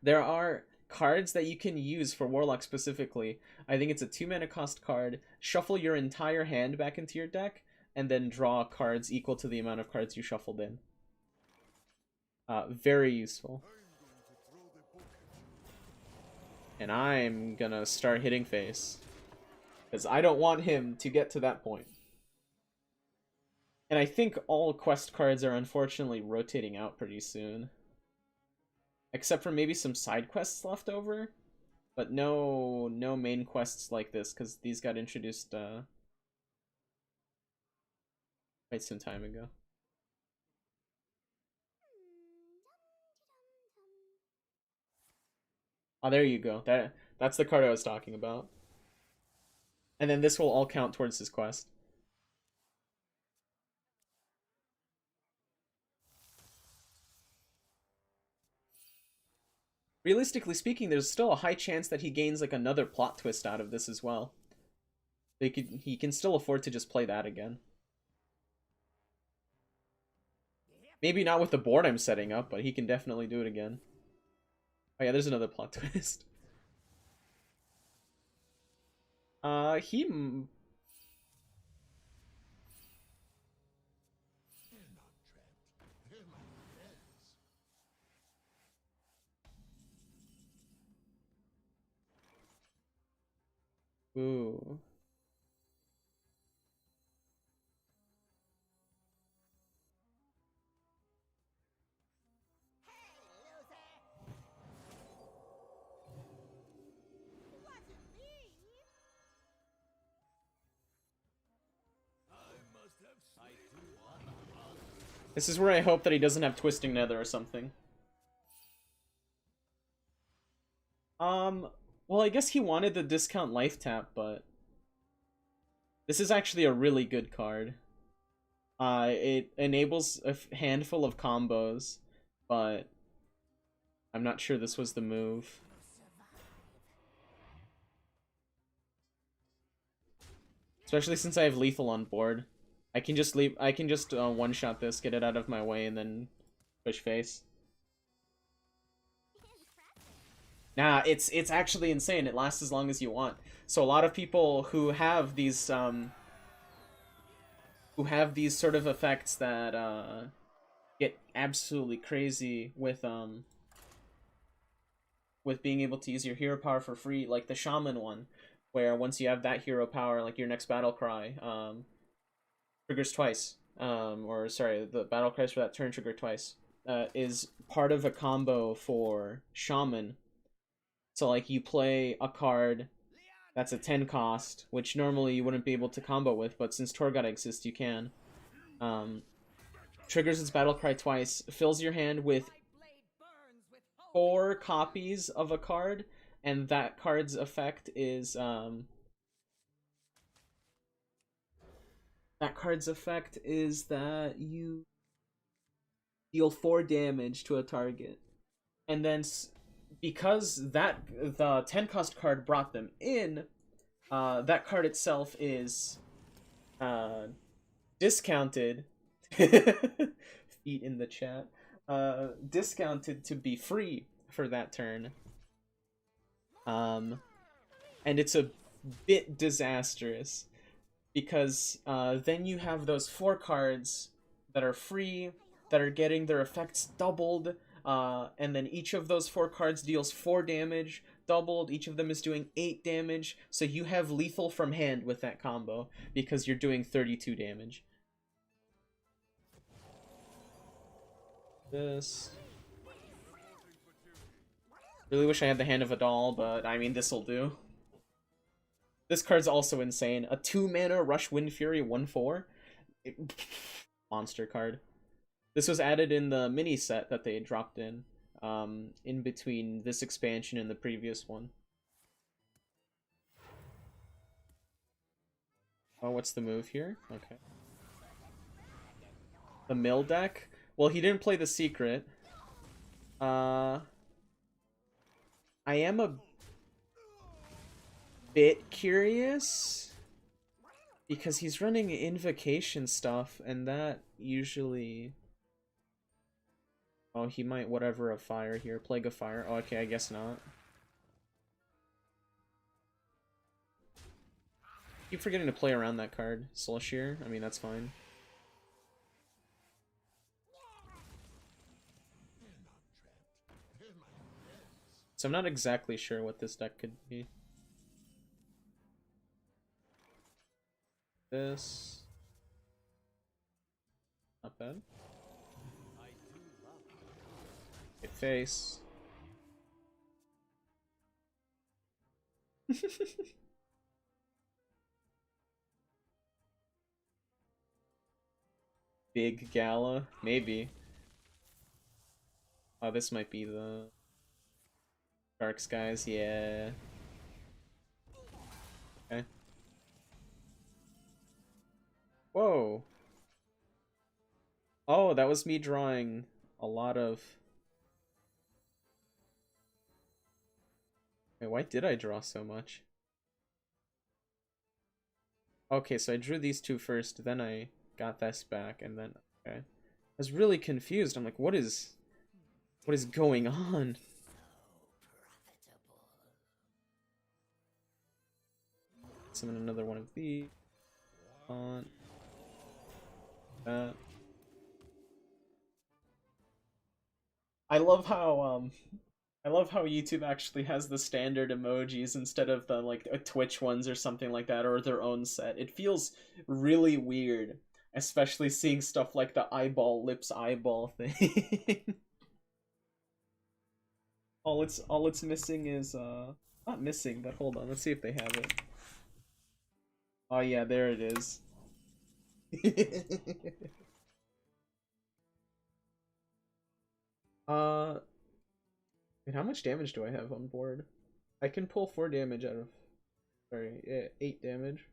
There are cards that you can use for Warlock specifically. I think it's a 2 mana cost card. Shuffle your entire hand back into your deck, and then draw cards equal to the amount of cards you shuffled in. Very useful. And I'm gonna start hitting face, because I don't want him to get to that point. And I think all quest cards are unfortunately rotating out pretty soon. Except for maybe some side quests left over. But no main quests like this, because these got introduced quite some time ago. Oh, there you go. That's the card I was talking about. And then this will all count towards his quest. Realistically speaking, there's still a high chance that he gains like another plot twist out of this as well. He can still afford to just play that again. Maybe not with the board I'm setting up, but he can definitely do it again. Oh yeah, there's another plot twist. He... Ooh. This is where I hope that he doesn't have Twisting Nether or something. Well, I guess he wanted the discount life tap, but this is actually a really good card. It enables a handful of combos, but I'm not sure this was the move. Especially since I have lethal on board. I can just one-shot this, get it out of my way, and then push face. Nah, it's actually insane. It lasts as long as you want. So a lot of people who have these sort of effects that get absolutely crazy with being able to use your hero power for free, like the shaman one, where once you have that hero power, like your next battle cry triggers twice. Or sorry, the battle cries for that turn trigger twice. Is part of a combo for shaman. So like you play a card that's a 10 cost, which normally you wouldn't be able to combo with, but since Torghast exists, you can. Triggers its battle cry twice, fills your hand with 4 copies of a card, and that card's effect is that you deal 4 damage to a target. And then because the 10 cost card brought them in, that card itself is discounted. Feet in the chat. Discounted to be free for that turn. And it's a bit disastrous because then you have those 4 cards that are free, that are getting their effects doubled, and then each of those 4 cards deals 4 damage, doubled. Each of them is doing 8 damage, so you have lethal from hand with that combo because you're doing 32 damage. This. Really wish I had the Hand of a Doll, but I mean, this'll do. This card's also insane. A 2-mana Rush Wind Fury 1/4. Monster card. This was added in the mini set that they dropped in between this expansion and the previous one. Oh, what's the move here? Okay. The mill deck? Well, he didn't play the secret. I am a bit curious because he's running invocation stuff, and that usually... Oh, he might whatever a fire here. Plague of Fire. Oh, okay, I guess not. Keep forgetting to play around that card. Soul Shear. I mean, that's fine. So I'm not exactly sure what this deck could be. This... Not bad. Hit face. Big Gala? Maybe. Oh, this might be the... Dark Skies, yeah. Okay. Whoa. Oh, that was me drawing a lot of... Wait, why did I draw so much? Okay, so I drew these 2 first, then I got this back, and then... Okay. I was really confused. I'm like, what is going on? Summon another one of these. On. I love how YouTube actually has the standard emojis instead of the like Twitch ones or something like that, or their own set. It feels really weird, especially seeing stuff like the eyeball lips eyeball thing. all it's missing is not missing, but hold on, let's see if they have it. Oh yeah, there it is. Wait, how much damage do I have on board? I can pull 4 damage out of... Sorry, yeah, 8 damage.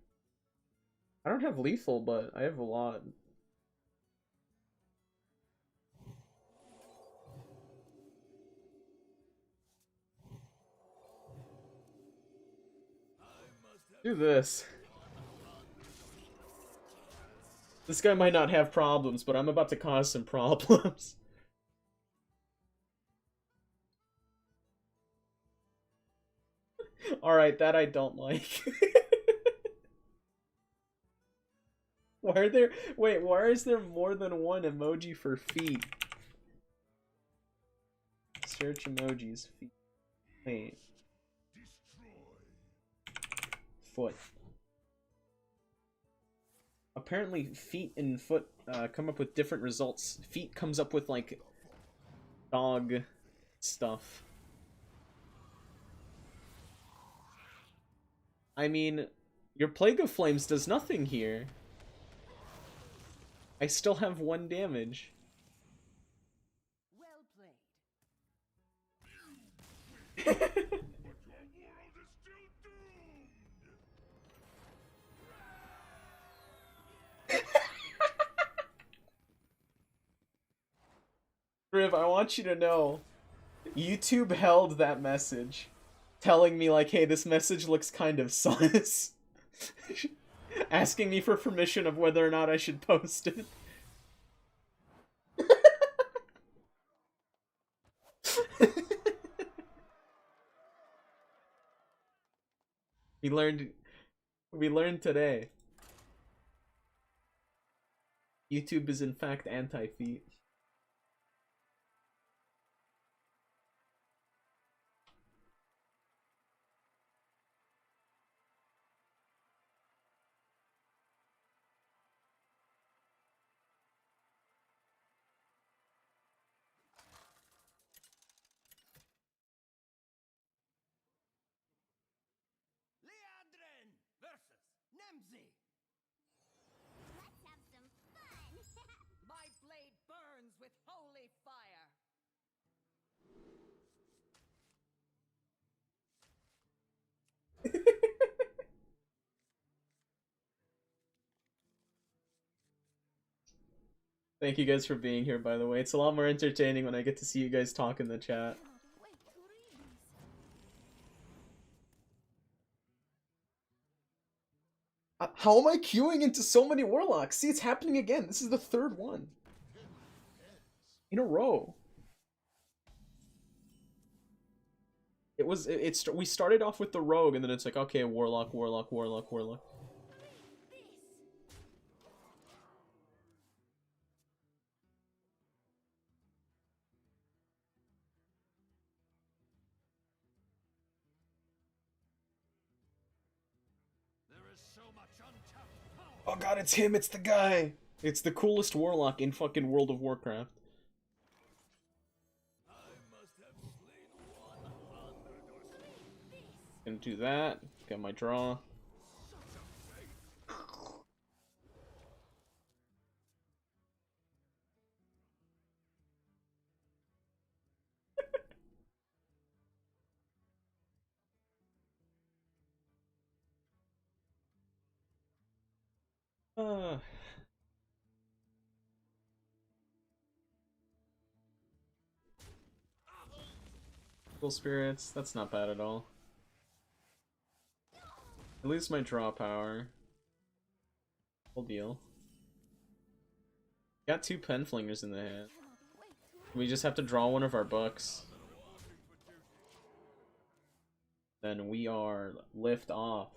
I don't have lethal, but I have a lot. Do this. This guy might not have problems, but I'm about to cause some problems. Alright, that I don't like. Why are there... Wait, why is there more than one emoji for feet? Search emojis. Feet. Wait. Foot. Apparently feet and foot come up with different results. Feet comes up with, like, dog stuff. I mean, your Plague of Flames does nothing here. I still have 1 damage. Well played. Riv, I want you to know, YouTube held that message, telling me like, hey, this message looks kind of sus. Asking me for permission of whether or not I should post it. we learned today. YouTube is in fact anti-feet. Leandrin versus Nemzi. Let's have some fun! My blade burns with holy fire. Thank you guys for being here, by the way. It's a lot more entertaining when I get to see you guys talk in the chat. Wait to read these. How am I queuing into so many warlocks? See, it's happening again. This is the 3rd one. In a row. We started off with the rogue, and then it's like, okay, warlock, warlock, warlock, warlock. There is so much untapped power. Oh god, it's him, it's the guy! It's the coolest warlock in fucking World of Warcraft. Gonna do that. Got my draw. Cool spirits, that's not bad at all. I lose my draw power. Whole deal. Got 2 penflingers in the hand. We just have to draw one of our books. Then we are lift off.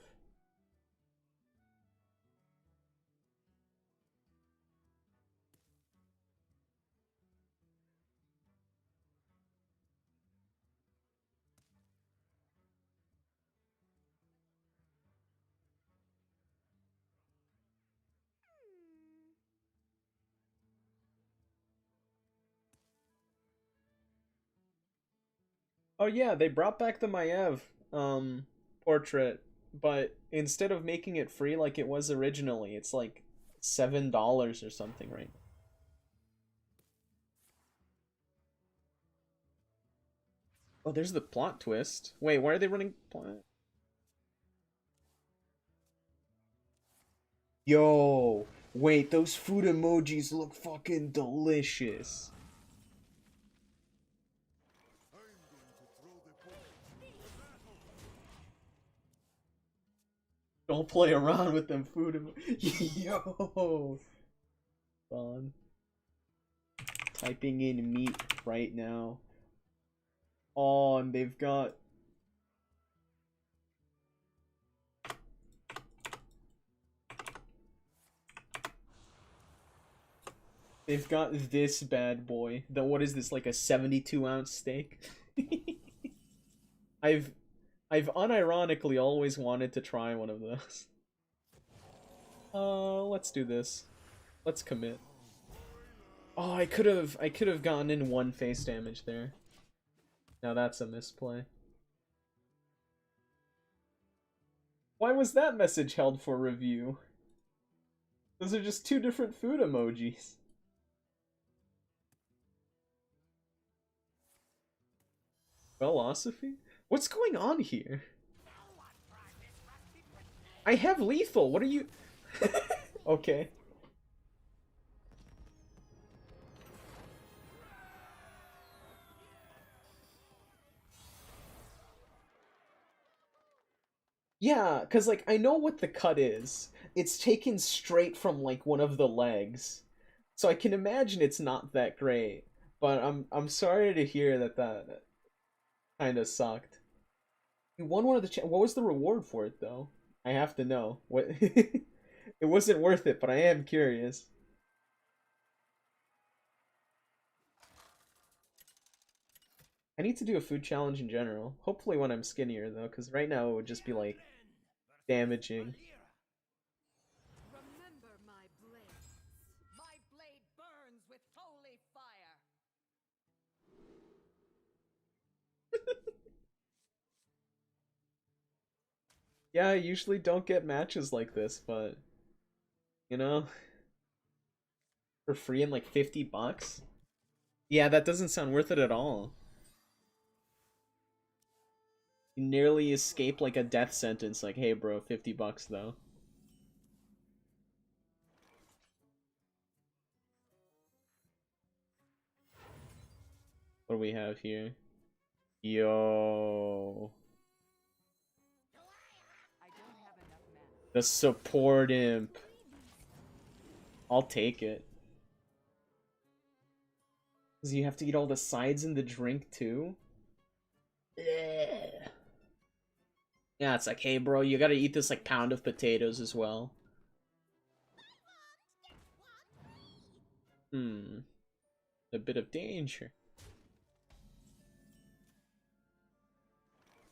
Oh yeah, they brought back the Maiev portrait, but instead of making it free like it was originally, it's like $7 or something, right? Oh, there's the plot twist. Wait, why are they running plot? Yo, wait, those food emojis look fucking delicious. Don't play around with them food emojis. Yo, fun. Typing in meat right now. Oh, and they've got They've got this bad boy. The what is this, like a 72-ounce steak? I've I've unironically always wanted to try one of those. Let's do this. Let's commit. Oh, I could have gotten in one face damage there. Now that's a misplay. Why was that message held for review? Those are just two different food emojis. Philosophy? What's going on here? I have lethal. What are you? Okay. Yeah, cause like I know what the cut is. It's taken straight from like one of the legs. So I can imagine it's not that great. But I'm sorry to hear that that kind of sucked. You won one of the what was the reward for it though? I have to know. What it wasn't worth it, but I am curious. I need to do a food challenge in general. Hopefully when I'm skinnier though, because right now it would just be like damaging. Remember my blades. My blade burns with holy fire. Yeah, I usually don't get matches like this, but you know, for free and like 50 bucks? Yeah, that doesn't sound worth it at all. You nearly escape like a death sentence, like, hey bro, 50 bucks though. What do we have here? Yo. I don't have enough mana. The support imp. I'll take it. Cause you have to eat all the sides in the drink too? Yeah. Yeah, it's like, hey bro, you gotta eat this like pound of potatoes as well. Hmm. A bit of danger.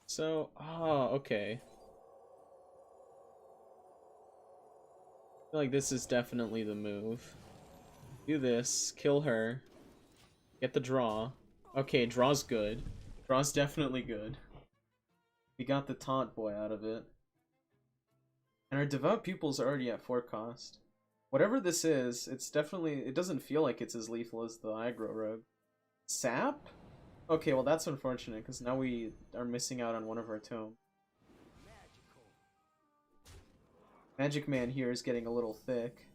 So, oh, okay. I feel like this is definitely the move. Do this, kill her, get the draw. Okay, draw's good. Draw's definitely good. We got the taunt boy out of it. And our devout pupil's already at 4 cost. Whatever this is, it's definitely, it doesn't feel like it's as lethal as the aggro rogue. Sap? Okay, well that's unfortunate, because now we are missing out on one of our tomes. Magic Man here is getting a little thick.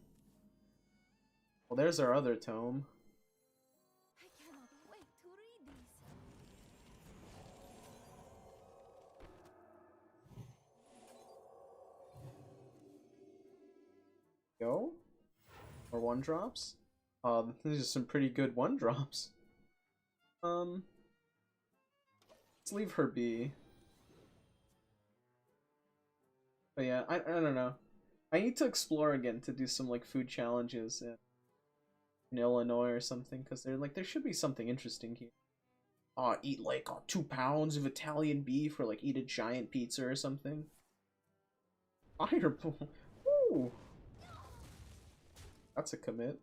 Well, there's our other tome. I cannot wait to read these. Go? Or 1-drops? These are some pretty good 1-drops. Let's leave her be. But yeah, I don't know. I need to explore again to do some like food challenges in Illinois or something, because they're like there should be something interesting here. Eat like 2 pounds of Italian beef, or like eat a giant pizza or something. Fireball. Ooh. That's a commit.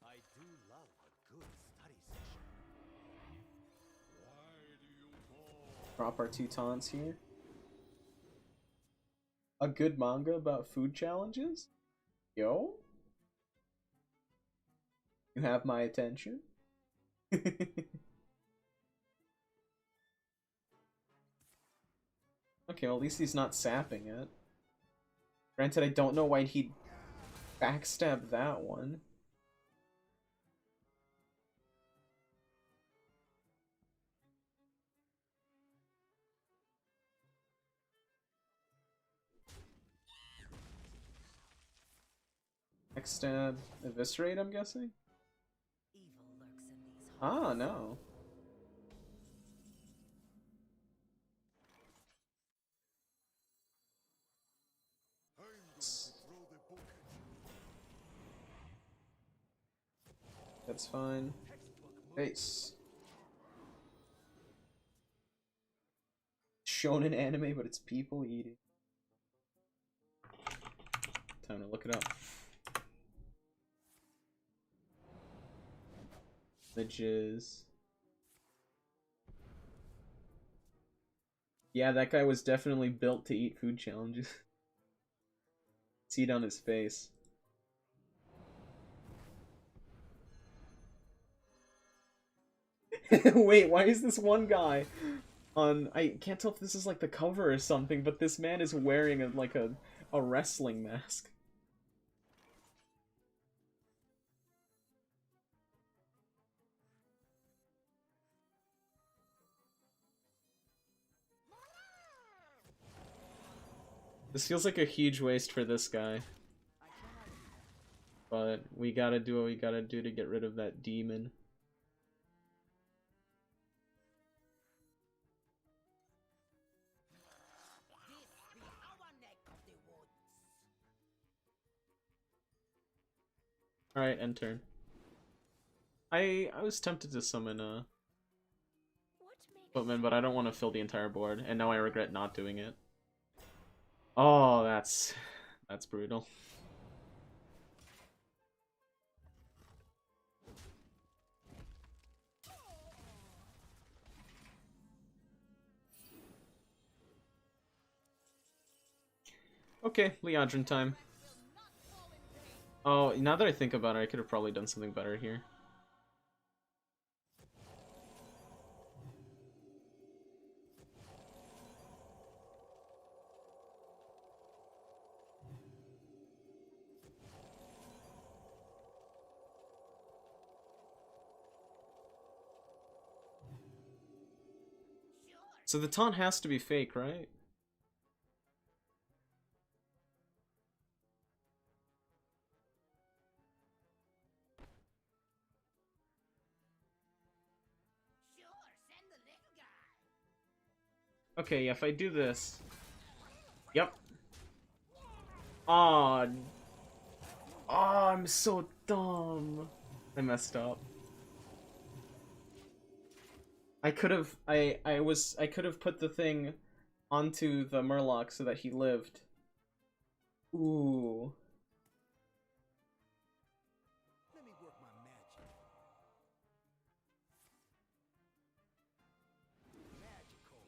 I do love a good study session. Drop our 2 taunts here. A good manga about food challenges? Yo? You have my attention? Okay, well at least he's not sapping it. Granted, I don't know why he'd backstab that one. Backstab, eviscerate, I'm guessing? Evil lurks in these Ah, no. I'm going to throw the book That's fine. Nice. Shonen anime, but it's people eating. Time to look it up. Images. Yeah, that guy was definitely built to eat food challenges. See it on his face. Wait, why is this one guy on... I can't tell if this is like the cover or something, but this man is wearing a wrestling mask. This feels like a huge waste for this guy. But we gotta do what we gotta do to get rid of that demon. Alright, end turn. I was tempted to summon Footman, but I don't want to fill the entire board, and now I regret not doing it. Oh, that's brutal. Okay, Leandrin time. Oh, now that I think about it, I could have probably done something better here. So the taunt has to be fake, right? Okay, yeah, if I do this... Yep. Aw. Oh, I'm so dumb. I messed up. I could have I could have put the thing onto the Murloc so that he lived. Ooh. Let me work my magic. Magical.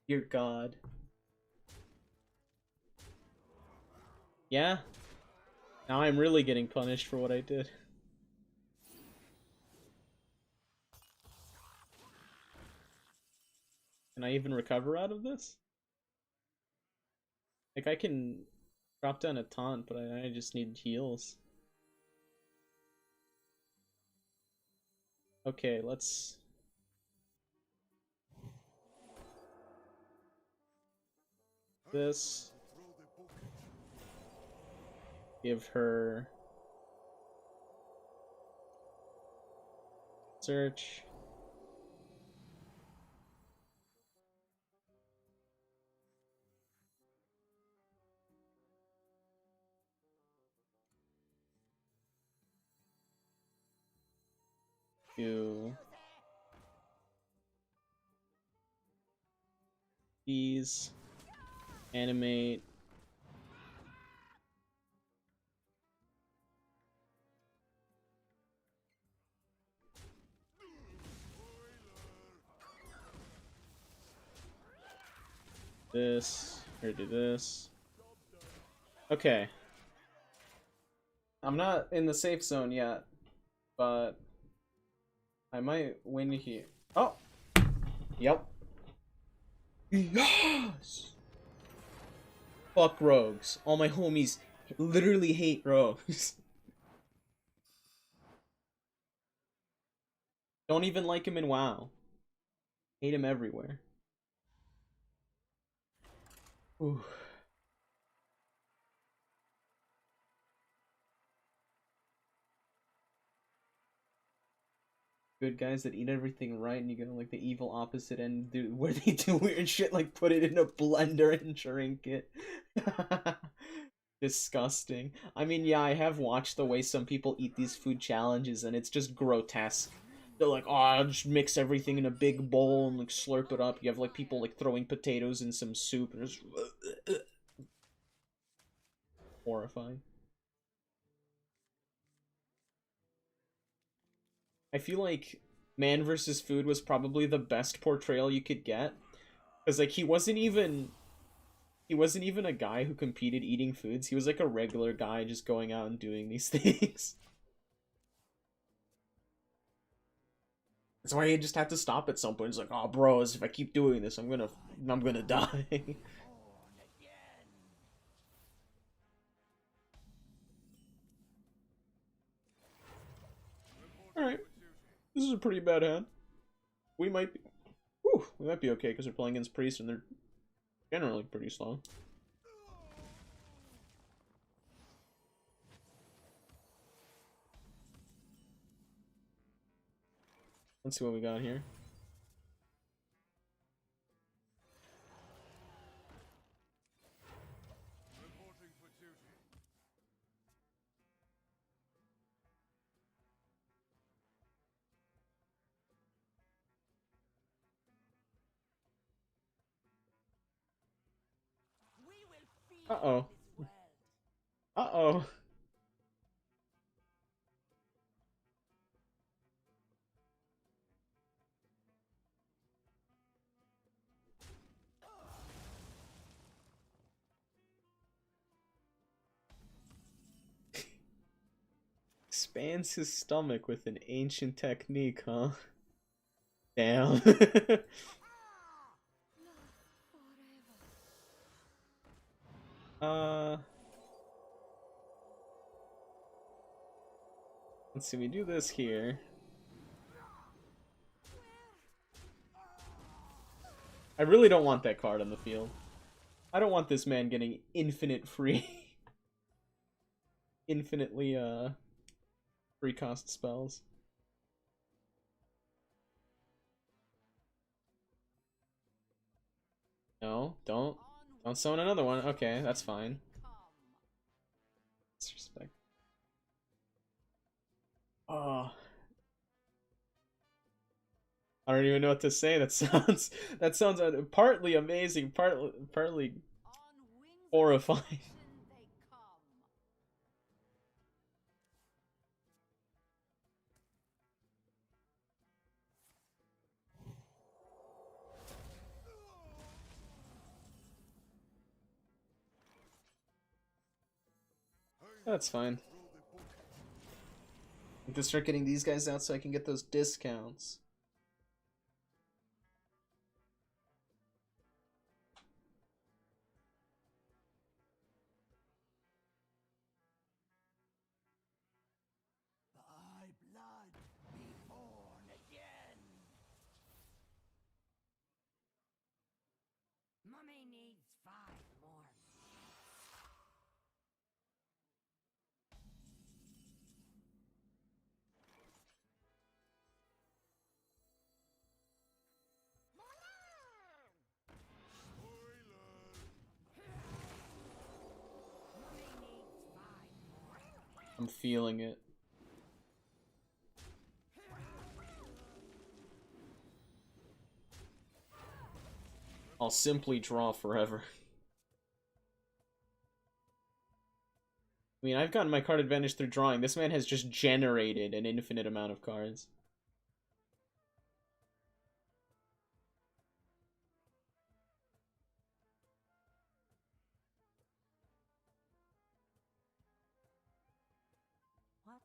Dear God. Yeah? Now I'm really getting punished for what I did. Can I even recover out of this? Like, I can drop down a taunt, but I just need heals. Okay, let's... This. Give her... Search. Do... These. Animate. This. Or do this. Okay. I'm not in the safe zone yet, but I might win here. Oh! Yep. Yes! Fuck rogues. All my homies literally hate rogues. Don't even like him in WoW. Hate him everywhere. Ooh. good guys that eat everything right, and you get like the evil opposite end, where they do weird shit like put it in a blender and drink it. Disgusting. I mean, yeah, I have watched the way some people eat these food challenges, and it's just grotesque. They're like, oh, I'll just mix everything in a big bowl and like slurp it up. You have like people like throwing potatoes in some soup, and it's horrifying. I feel like Man vs. Food was probably the best portrayal you could get, because like he wasn't even a guy who competed eating foods. He was like a regular guy just going out and doing these things. That's why he just had to stop at some point. He's like, "Oh, bros, if I keep doing this, I'm gonna die." All right, this is a pretty bad hand. We might be, we might be okay because we're playing against priests and they're generally pretty slow. Let's see what we got here. Uh-oh. Uh-oh. Expands his stomach with an ancient technique, huh? Damn. Let's see, we do this here. I really don't want that card on the field. I don't want this man getting infinite free. Infinitely, free cost spells. No, don't summon another one. Okay, that's fine. Disrespect. Oh. I don't even know what to say. That sounds partly amazing, partly horrifying. That's fine. I have to start getting these guys out so I can get those discounts. Thy blood be born again. Mummy needs 5 more. I'm feeling it. I'll simply draw forever. I mean, I've gotten my card advantage through drawing. This man has just generated an infinite amount of cards. What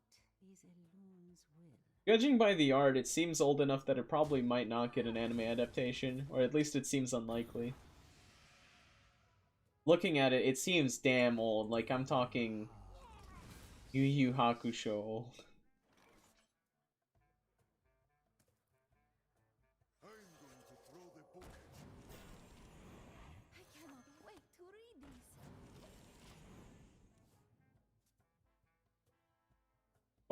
is a loon's will? Judging by the art, it seems old enough that it probably might not get an anime adaptation, or at least it seems unlikely. Looking at it, it seems damn old. Like, I'm talking Yu Yu Hakusho old. I cannot wait to read these.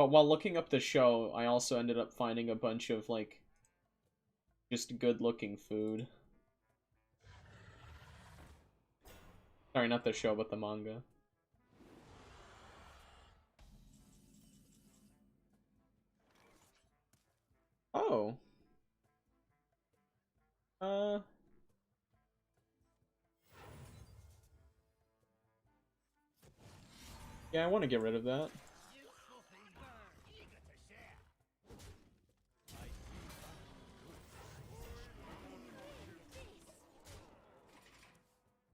But while looking up the show, I also ended up finding a bunch of, like, just good-looking food. Sorry, not the show, but the manga. Oh. Yeah, I want to get rid of that.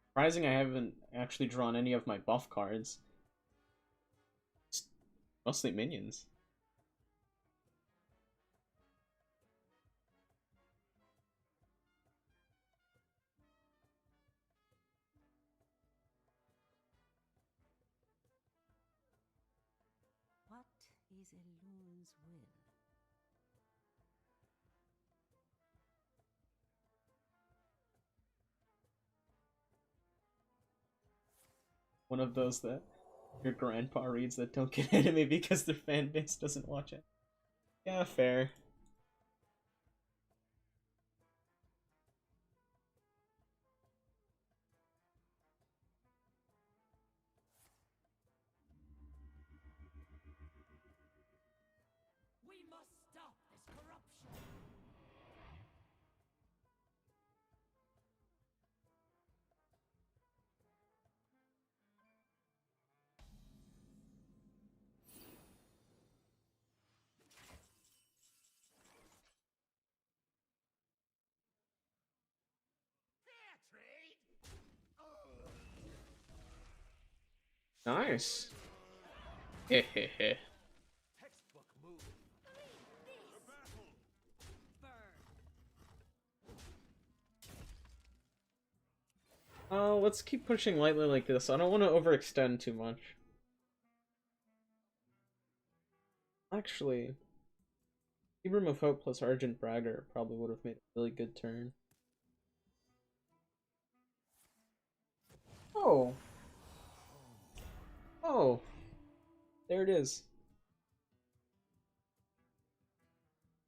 Surprising I haven't actually drawn any of my buff cards. It's mostly minions. What is Elun's will? One of those that your grandpa reads that don't get anime because their fan base doesn't watch it. Yeah, fair. We must stop this corruption. Fair trade. Nice. Hehehe. Textbook move. Let's keep pushing lightly like this. I don't want to overextend too much. Actually, Room of Hope plus Argent Bragger probably would have made a really good turn. Oh. Oh. There it is.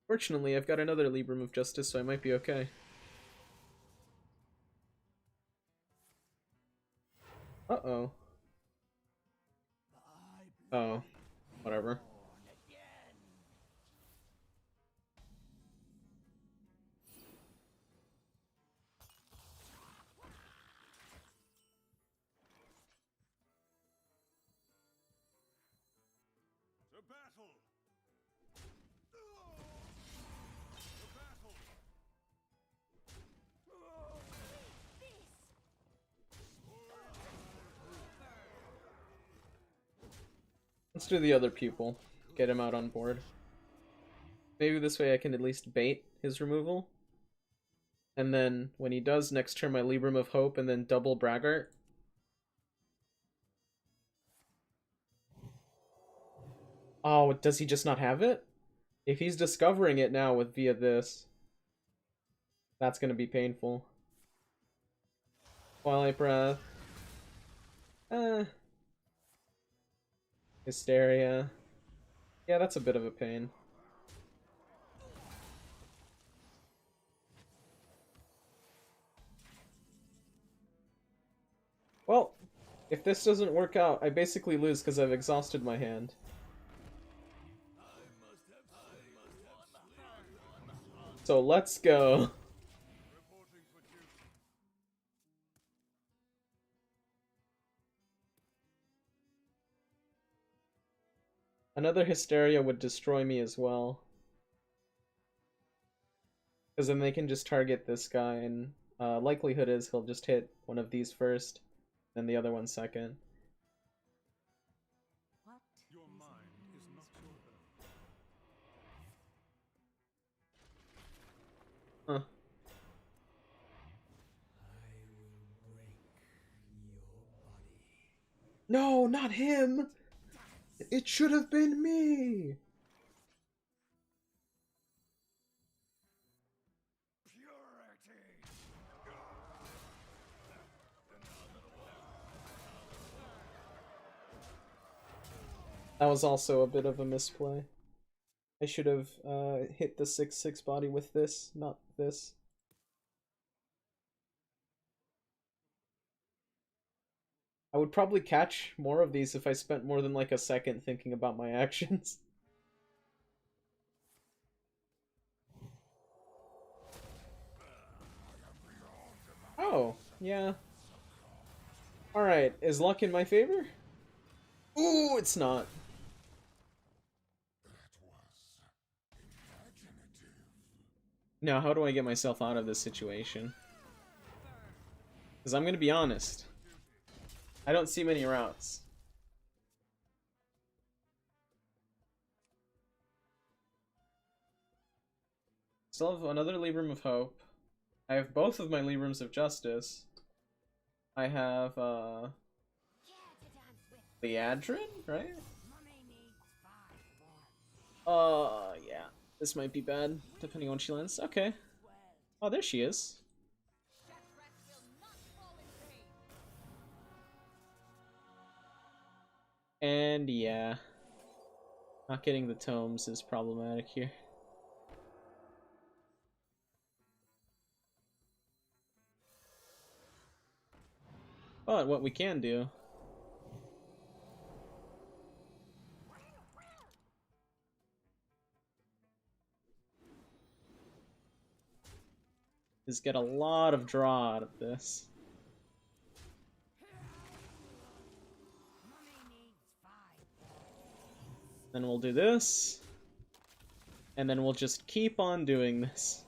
Fortunately, I've got another Libram of Justice, so I might be okay. Uh-oh. Oh. Whatever. To battle! To battle! Let's do the other pupil. Get him out on board. Maybe this way I can at least bait his removal. And then, when he does, next turn my Libram of Hope and then double Braggart. Oh, does he just not have it? If he's discovering it now with via this, that's gonna be painful. Twilight Breath. Hysteria. Yeah, that's a bit of a pain. Well, if this doesn't work out, I basically lose because I've exhausted my hand. So let's go. Reporting for duty. Another Hysteria would destroy me as well. Because then they can just target this guy, and likelihood is he'll just hit one of these first, then the other one second. What Your is mind is Elun's not your will? Huh. I will break your body. No, not him! It should have been me! Purity. That was also a bit of a misplay. I should have hit the 6/6 body with this, not this. I would probably catch more of these if I spent more than like a second thinking about my actions. Oh, yeah. Alright, is luck in my favor? Ooh, it's not. Now, how do I get myself out of this situation? Because I'm going to be honest. I don't see many routes. Still have another Libram of Hope. I have both of my Librams of Justice. I have, Leadrin, right? Yeah. This might be bad, depending on when she lands. Okay. Oh, there she is. And yeah. Not getting the tomes is problematic here. But what we can do is get a lot of draw out of this. Then we'll do this. And then we'll just keep on doing this.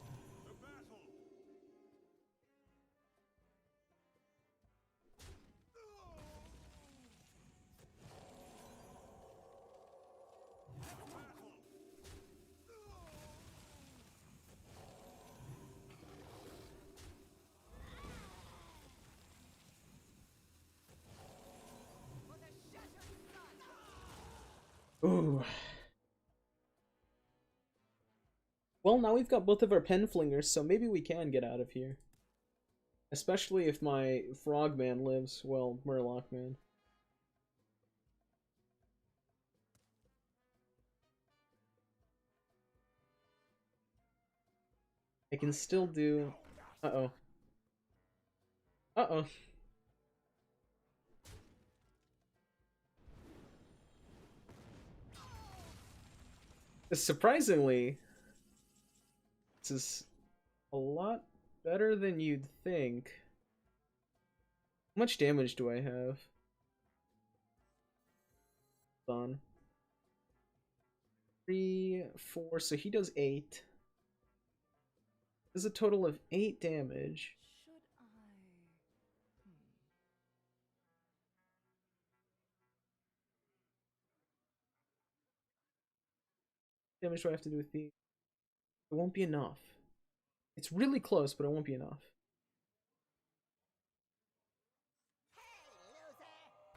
Ooh. Well, now we've got both of our pen flingers, so maybe we can get out of here. Especially if my Frogman lives. Well, Murloc Man. I can still do... Uh-oh. Uh-oh. Surprisingly, this is a lot better than you'd think. How much damage do I have? Hold on. 3, 4, so he does 8. Does a total of 8 damage. Damage do I have to do with the... It won't be enough. It's really close, but it won't be enough.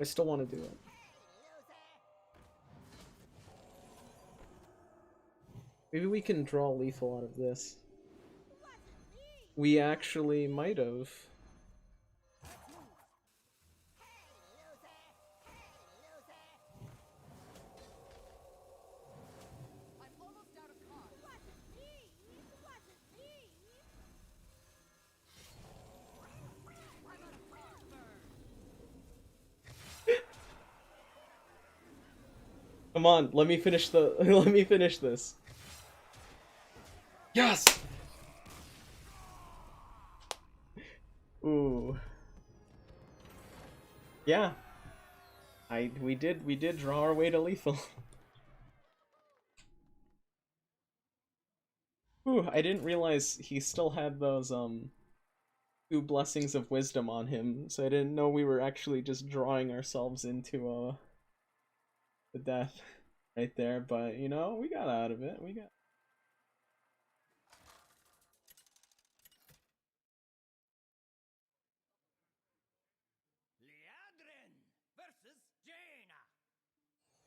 I still want to do it. Maybe we can draw lethal out of this. We actually might have. Come on, let me finish the let me finish this. Yes. Ooh. Yeah. We did draw our way to lethal. Ooh, I didn't realize he still had those 2 blessings of wisdom on him, so I didn't know we were actually just drawing ourselves into the death right there, but you know, we got out of it. We got...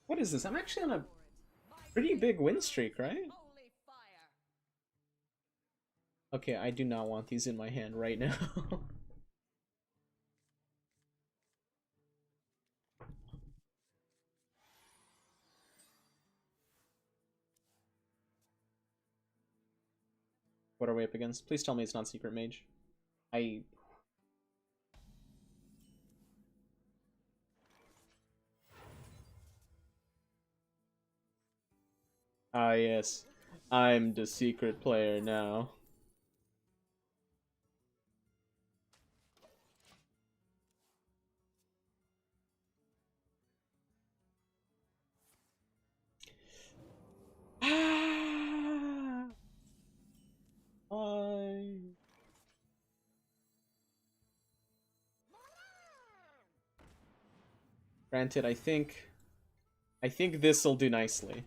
What is this? I'm actually on a pretty big win streak, right? Okay, I do not want these in my hand right now. What are we up against? Please tell me it's not Secret Mage. Ah, yes. I'm the secret player now. Granted, I think this'll do nicely.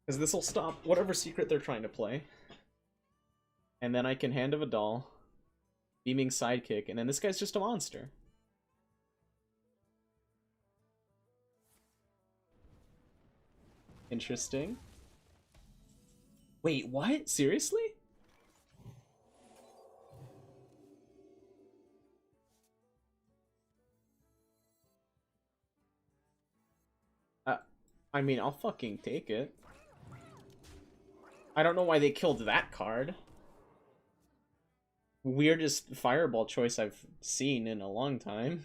Because this'll stop whatever secret they're trying to play. And then I can Hand of a Doll, Beaming Sidekick, and then this guy's just a monster. Interesting. Wait, what? Seriously? I mean, I'll fucking take it. I don't know why they killed that card. Weirdest fireball choice I've seen in a long time.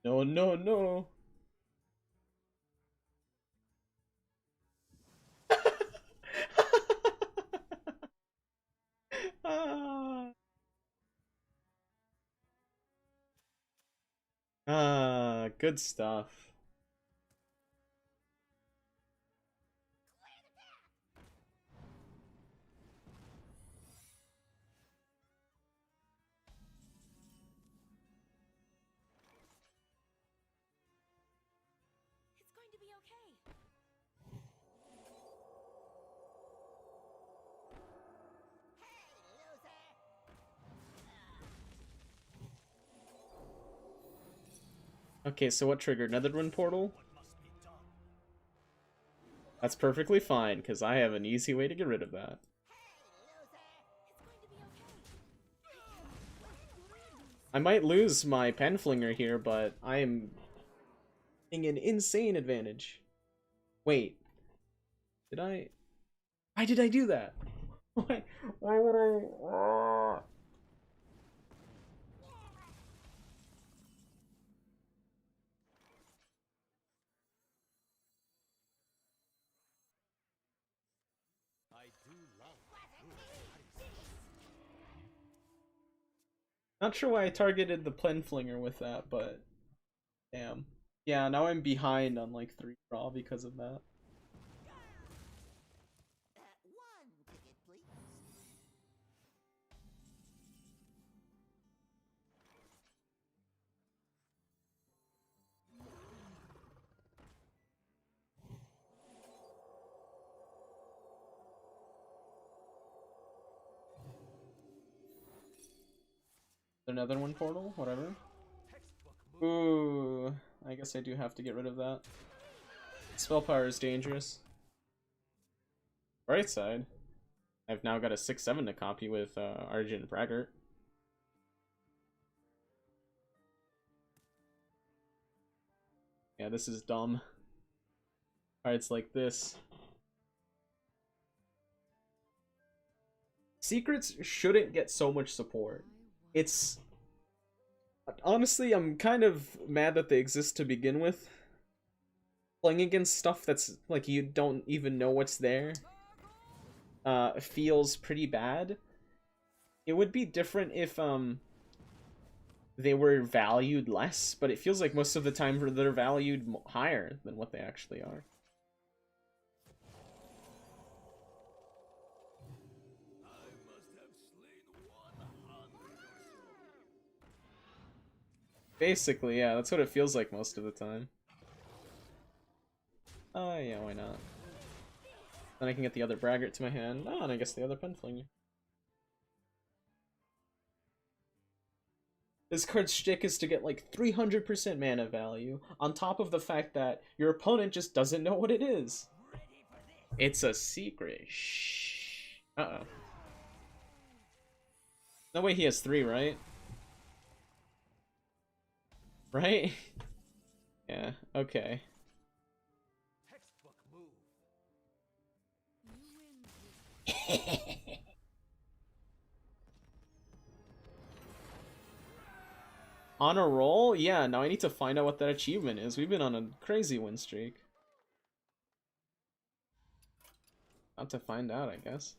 No, no, no. Good stuff. It's going to be okay. Okay, so what triggered? Netherwind Portal? That's perfectly fine, because I have an easy way to get rid of that. I might lose my Penflinger here, but I am getting an insane advantage. Wait. Did I... Why did I do that? Why would I... Not sure why I targeted the Penflinger with that, but... Damn. Yeah, now I'm behind on like 3 draw because of that. One ticket, please. Another one portal? Whatever. Ooh, I guess I do have to get rid of that. Spell power is dangerous. Right side. I've now got a 6/7 to copy with Argent Braggart. Yeah, this is dumb. Cards like this. Secrets shouldn't get so much support. It's... Honestly, I'm kind of mad that they exist to begin with. Playing against stuff that's, like, you don't even know what's there feels pretty bad. It would be different if, they were valued less, but it feels like most of the time they're valued higher than what they actually are. Basically, yeah, that's what it feels like most of the time. Yeah, why not? Then I can get the other Braggart to my hand. Oh, and I guess the other Penflinger. This card's shtick is to get like 300% mana value, on top of the fact that your opponent just doesn't know what it is. It's a secret. Shh. Uh-oh. No way he has 3, right? Right? Yeah, okay. Textbook move. You win. On a roll? Yeah, now I need to find out what that achievement is. We've been on a crazy win streak. Not to find out, I guess.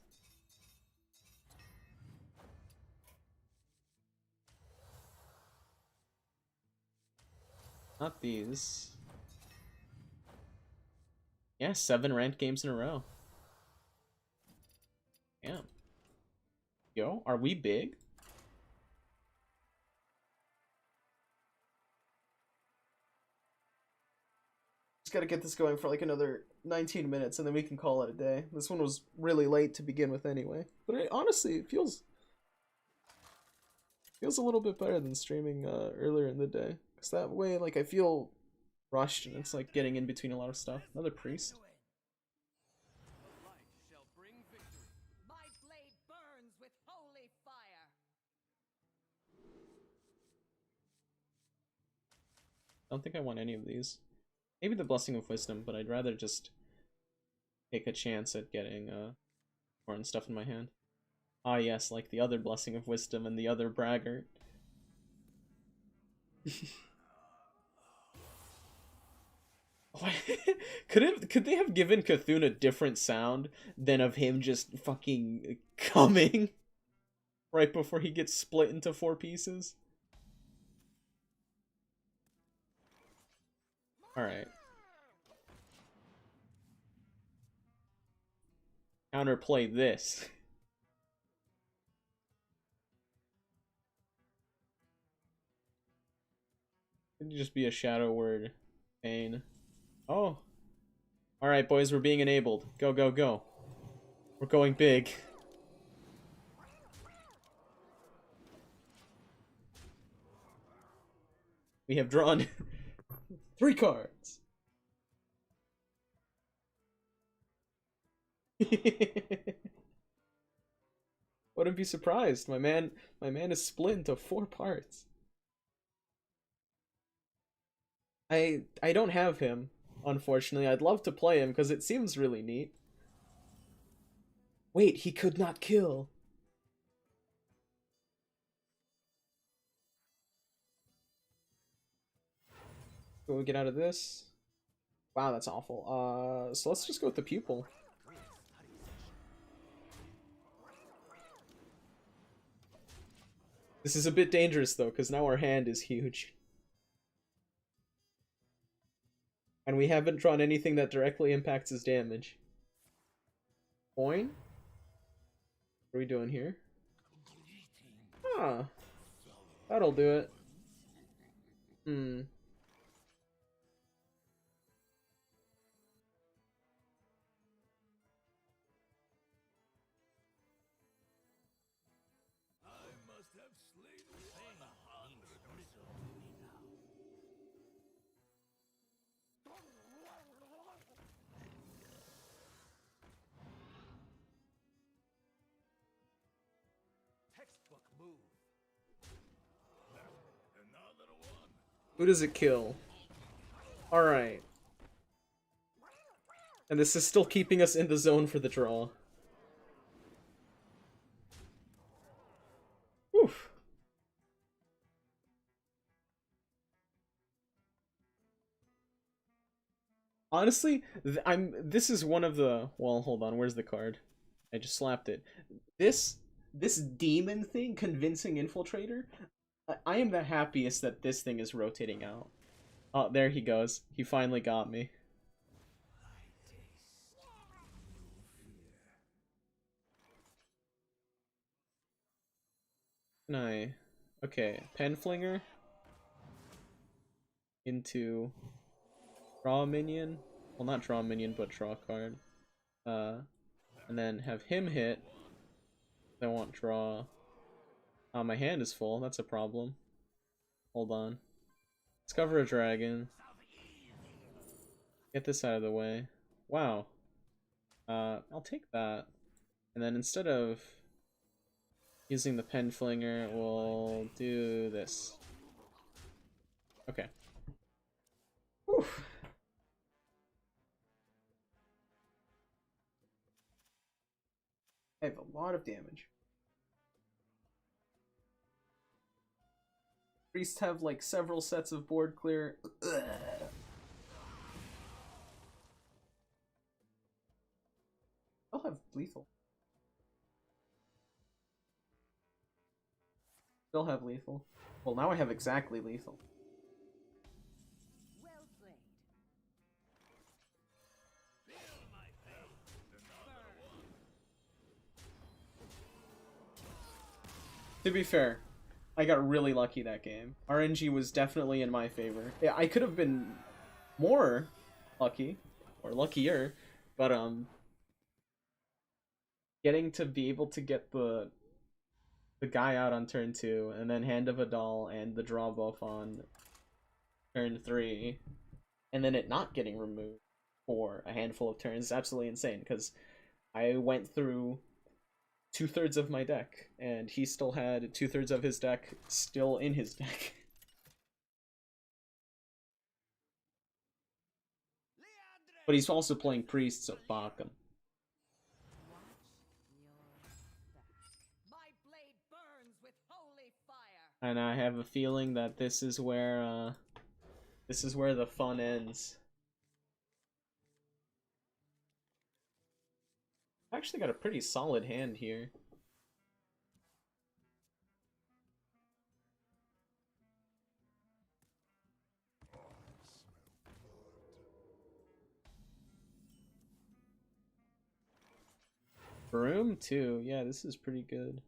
Not these. Yeah, 7 ranked games in a row. Damn. Yo, are we big? Just gotta get this going for like another 19 minutes and then we can call it a day. This one was really late to begin with anyway. But honestly, it feels a little bit better than streaming earlier in the day. Because that way, like, I feel rushed and it's like getting in between a lot of stuff. Another priest. The light shall bring victory. My blade burns with holy fire. I don't think I want any of these. Maybe the Blessing of Wisdom, but I'd rather just take a chance at getting foreign stuff in my hand. Ah yes, like the other Blessing of Wisdom and the other Braggart. Could they have given Cthulhu a different sound than of him just fucking coming right before he gets split into 4 pieces? Alright. Counterplay this. Could just be a shadow word. Pain. Oh. Alright, boys, we're being enabled. Go, go, go. We're going big. We have drawn 3 cards. Wouldn't be surprised. My man is split into 4 parts. I don't have him, unfortunately. I'd love to play him because it seems really neat. Wait, he could not kill. Will we get out of this? Wow, that's awful. So let's just go with the pupil. This is a bit dangerous though, because now our hand is huge. And we haven't drawn anything that directly impacts his damage. Coin? What are we doing here? Ah, that'll do it. Hmm. Textbook move. Who does it kill? Alright. And this is still keeping us in the zone for the draw. Oof. Honestly, this is one of the, well, hold on, where's the card? I just slapped it. This demon thing, Convincing Infiltrator, I am the happiest that this thing is rotating out. Oh, there he goes. He finally got me. Can I... Okay, Pen Flinger. Into... Draw a minion. Well, not draw a minion, but draw a card. And then have him hit. I won't draw... my hand is full. That's a problem. Hold on. Discover a dragon. Get this out of the way. Wow. I'll take that. And then instead of using the pen flinger, we'll do this. Okay. I have a lot of damage. Priests have like several sets of board clear. Ugh. I'll have lethal. Still have lethal. Well, now I have exactly lethal. Well played. To be fair, I got really lucky that game. RNG was definitely in my favor. Yeah, I could have been more lucky, or luckier, but getting to be able to get the guy out on turn 2, and then Hand of a Doll and the draw buff on turn 3, and then it not getting removed for a handful of turns is absolutely insane, because I went through 2/3 of my deck, and he still had 2/3 of his deck still in his deck. But he's also playing Priest, so fuck him. My blade burns with holy fire. And I have a feeling that this is where the fun ends. I actually got a pretty solid hand here. Broom too. Yeah, this is pretty good.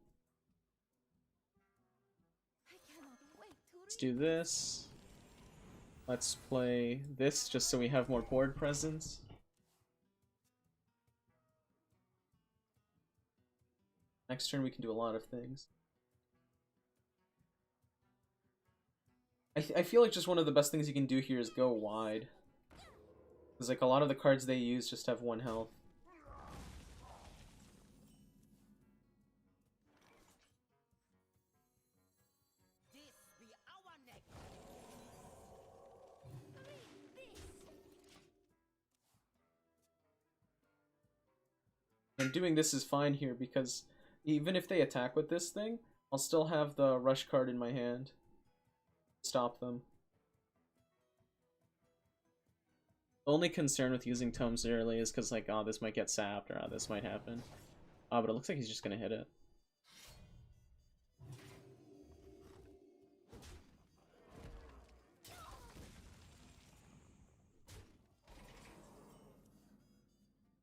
I cannot wait to Let's do this. Let's play this just so we have more board presence. Next turn we can do a lot of things. I feel like just one of the best things you can do here is go wide. Because like a lot of the cards they use just have 1 health. And doing this is fine here because even if they attack with this thing, I'll still have the rush card in my hand. Stop them. The only concern with using tomes early is because like, oh, this might get sapped, or oh, this might happen. Oh, but it looks like he's just gonna hit it.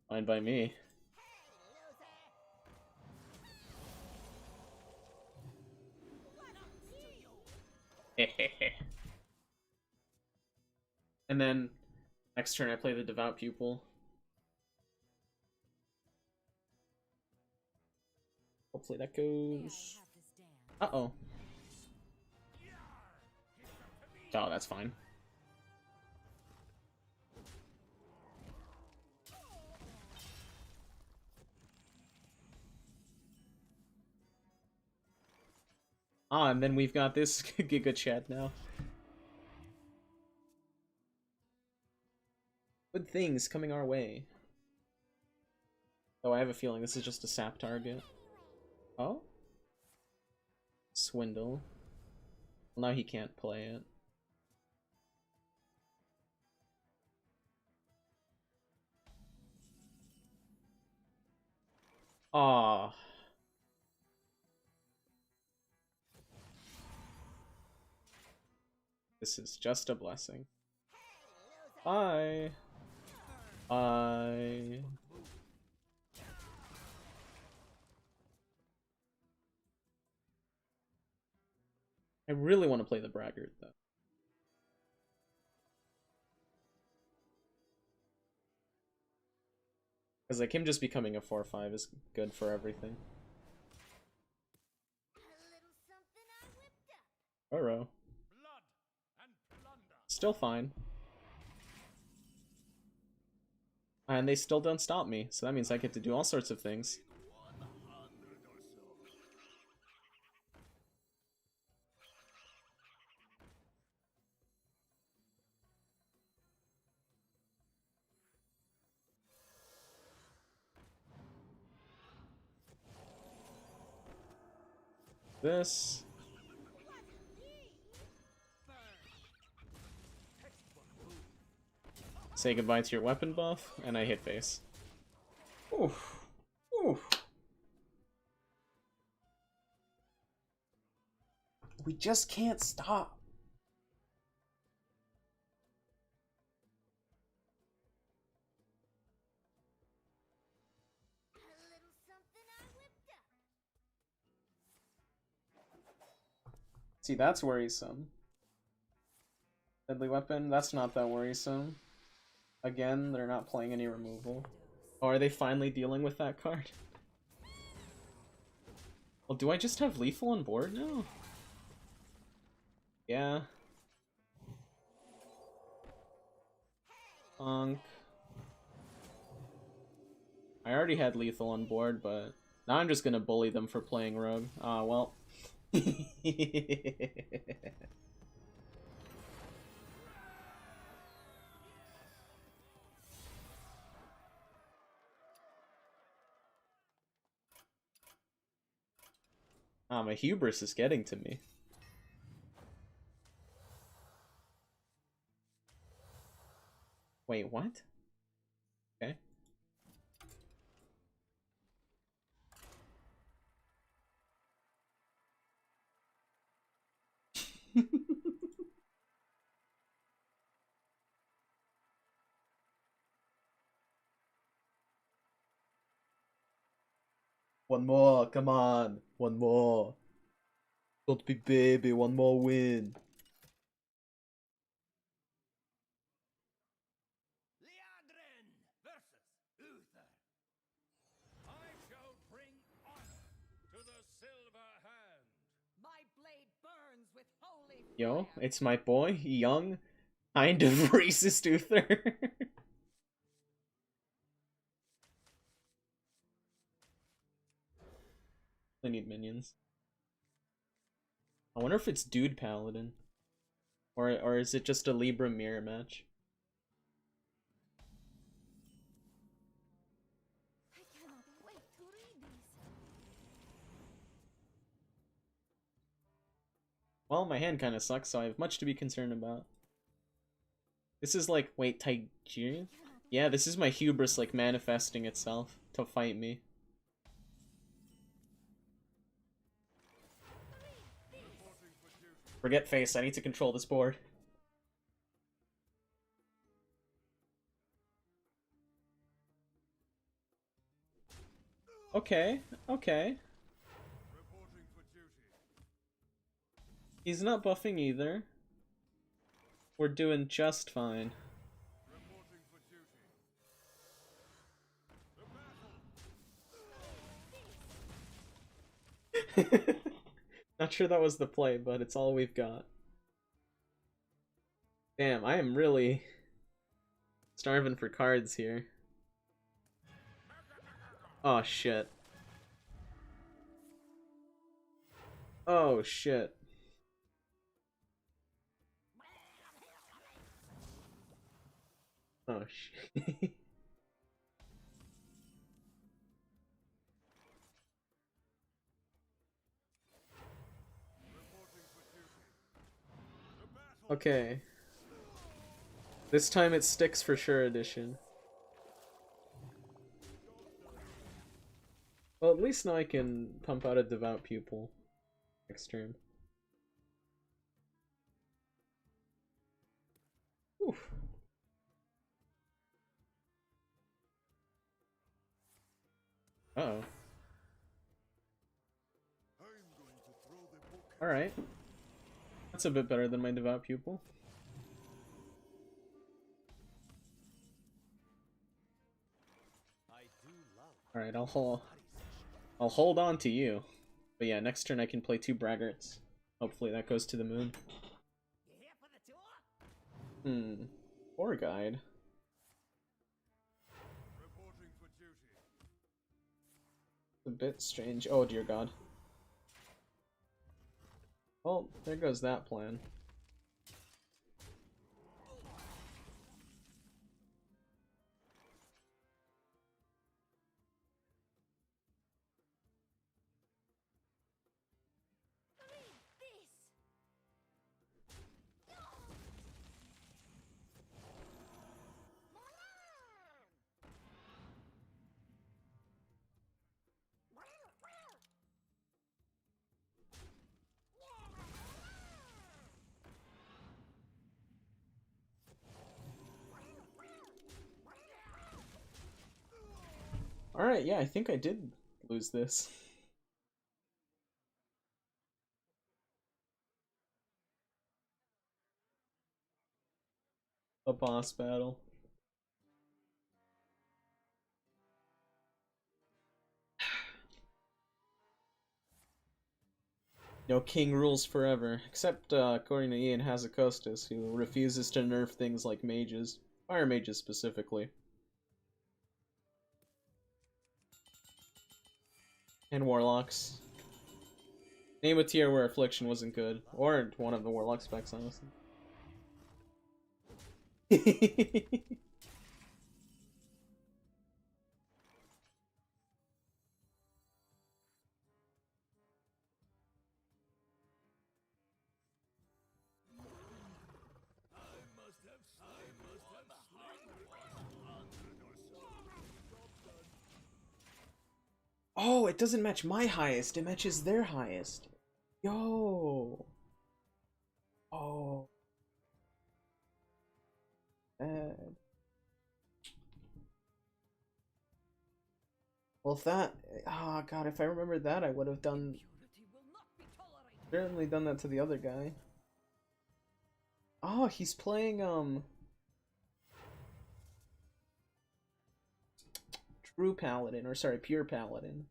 Fine by me. And then next turn I play the Devout Pupil. Hopefully that goes... Uh-oh. Oh, that's fine. Ah, and then we've got this Giga Chat now. Good things coming our way. Oh, I have a feeling this is just a sap target. Oh? Swindle. Well, now he can't play it. Ah. This is just a blessing. Bye. Bye. I really want to play the Braggart, though. Because like him just becoming a 4/5 is good for everything. Burrow. Still fine. And they still don't stop me, so that means I get to do all sorts of things. This. Say goodbye to your weapon buff, and I hit face. Oof. Oof. We just can't stop. See, that's worrisome. Deadly weapon, that's not that worrisome. Again, they're not playing any removal. Oh, are they finally dealing with that card? Well, do I just have lethal on board now? Yeah. Punk. I already had lethal on board, but now I'm just gonna bully them for playing rogue. Ah, well. Ah, my hubris is getting to me. Wait, what? Okay. One more, come on. One more. Don't be baby, one more win. Liadrin versus Uther. I shall bring honor to the silver hand. My blade burns with holy Yo, fire. it's my boy, young, kind of racist Uther. I need minions. I wonder if it's Dude Paladin. Or is it just a Libra mirror match? I cannot wait to read these. Well, my hand kind of sucks, so I have much to be concerned about. This is like, wait, Taijiri? Yeah, this is my hubris like manifesting itself to fight me. Forget face, I need to control this board. Okay, okay. He's not buffing either. We're doing just fine. Not sure that was the play, but it's all we've got. Damn, I am really starving for cards here. Oh shit. Oh shit. Oh shit. Okay. This time it sticks for sure edition. Well, at least now I can pump out a Devout Pupil next turn. Oof. Uh-oh. Alright. That's a bit better than my Devout Pupil. Alright, I'll hold on to you. But yeah, next turn I can play 2 Braggarts. Hopefully that goes to the moon. Poor guide. A bit strange. Oh dear god. Well, there goes that plan. Alright, yeah, I think I did lose this. A boss battle. No king rules forever, except according to Ian Hazakostas, who refuses to nerf things like mages. Fire mages specifically. And warlocks. Name a tier where affliction wasn't good. Or one of the warlock specs, honestly. Oh, it doesn't match my highest, it matches their highest. Yo. Oh. Bad. Well, if that... Oh, God, if I remembered that, I would have done... Certainly done that to the other guy. Oh, he's playing, True Paladin, or sorry, Pure Paladin.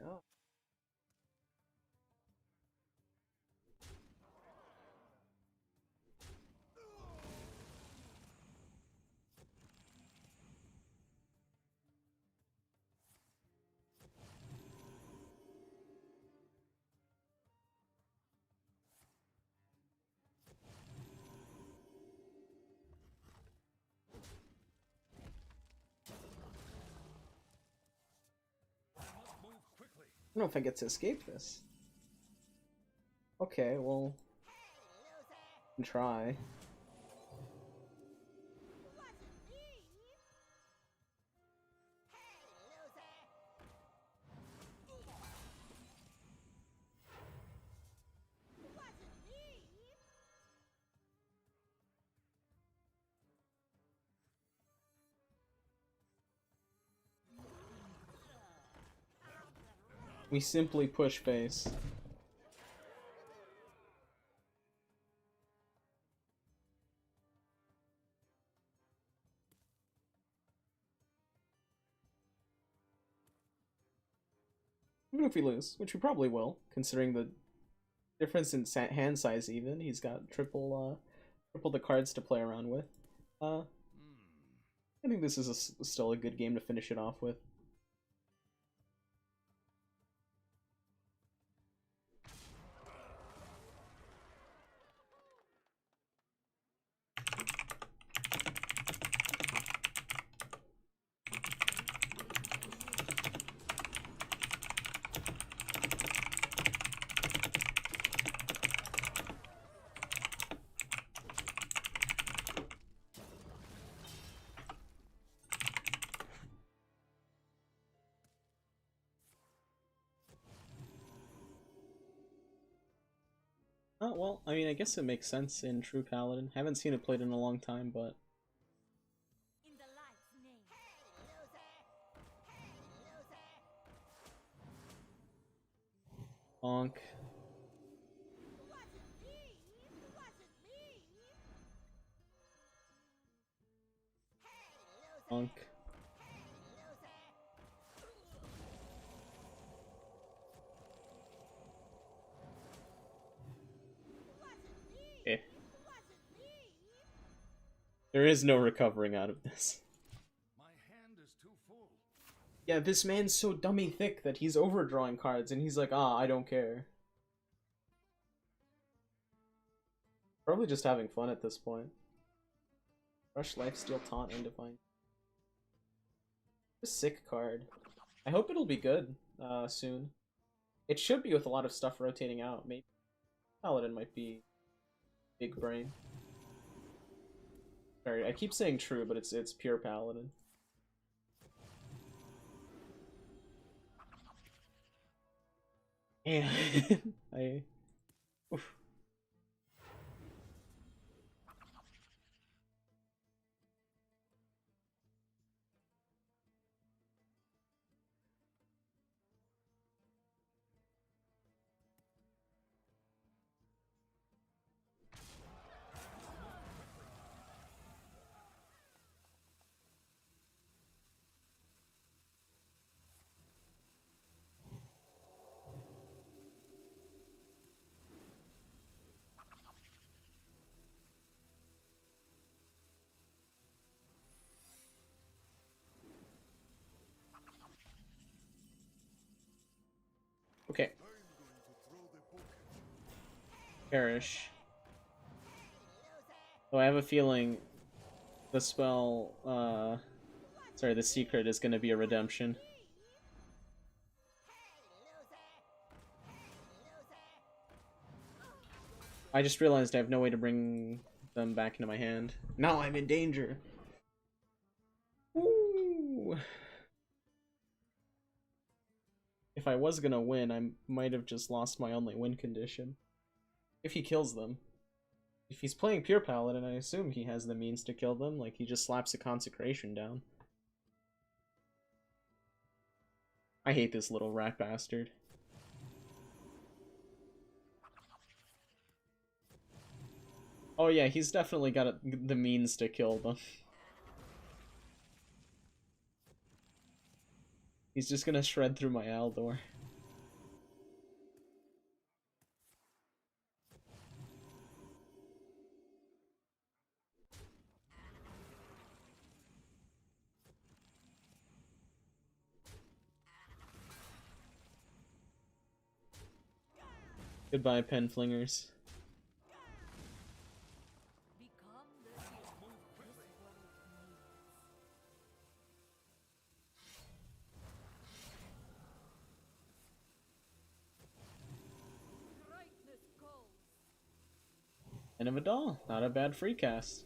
Oh. I don't know if I get to escape this. Okay, well... try. We simply push face. Even if we lose, which we probably will, considering the difference in hand size even. He's got triple the cards to play around with. I think this is still a good game to finish it off with. Oh, well, I mean, I guess it makes sense in True Paladin. Haven't seen it played in a long time, but... In the light's name. Bonk. Bonk. Eh. There is no recovering out of this. My hand is too full. Yeah, this man's so dummy thick that he's overdrawing cards, and he's like, ah, I don't care. Probably just having fun at this point. Rush, Lifesteal, Taunt, and Divine. A sick card. I hope it'll be good soon. It should be with a lot of stuff rotating out. Maybe Paladin might be big brain. Sorry, I keep saying true, but it's pure Paladin. Yeah, I. Oof. Okay. Perish. Oh, I have a feeling the spell, sorry, the secret is gonna be a redemption. I just realized I have no way to bring them back into my hand. Now I'm in danger! Woo! If I was gonna win, I might have just lost my only win condition. If he kills them. If he's playing pure Paladin, I assume he has the means to kill them, like he just slaps a consecration down. I hate this little rat bastard. Oh yeah, he's definitely got the means to kill them. He's just gonna shred through my Aldor. Goodbye, pen flingers. End of a doll. Not a bad free cast.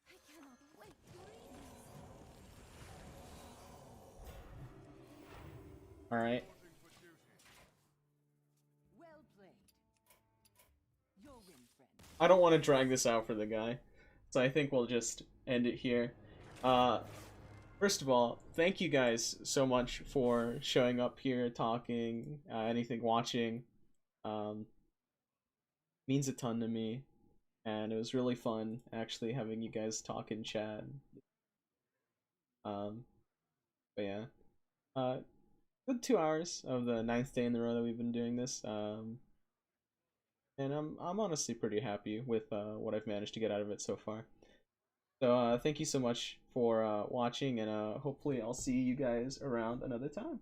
I cannot wait to read this. Alright. Well played. Your win, friend. I don't want to drag this out for the guy, so I think we'll just end it here. First of all, thank you guys so much for showing up here, talking, anything, watching. Means a ton to me, and it was really fun actually having you guys talk and chat. But yeah, good 2 hours of the 9th day in the row that we've been doing this. And I'm honestly pretty happy with what I've managed to get out of it so far. So thank you so much for watching, and hopefully I'll see you guys around another time.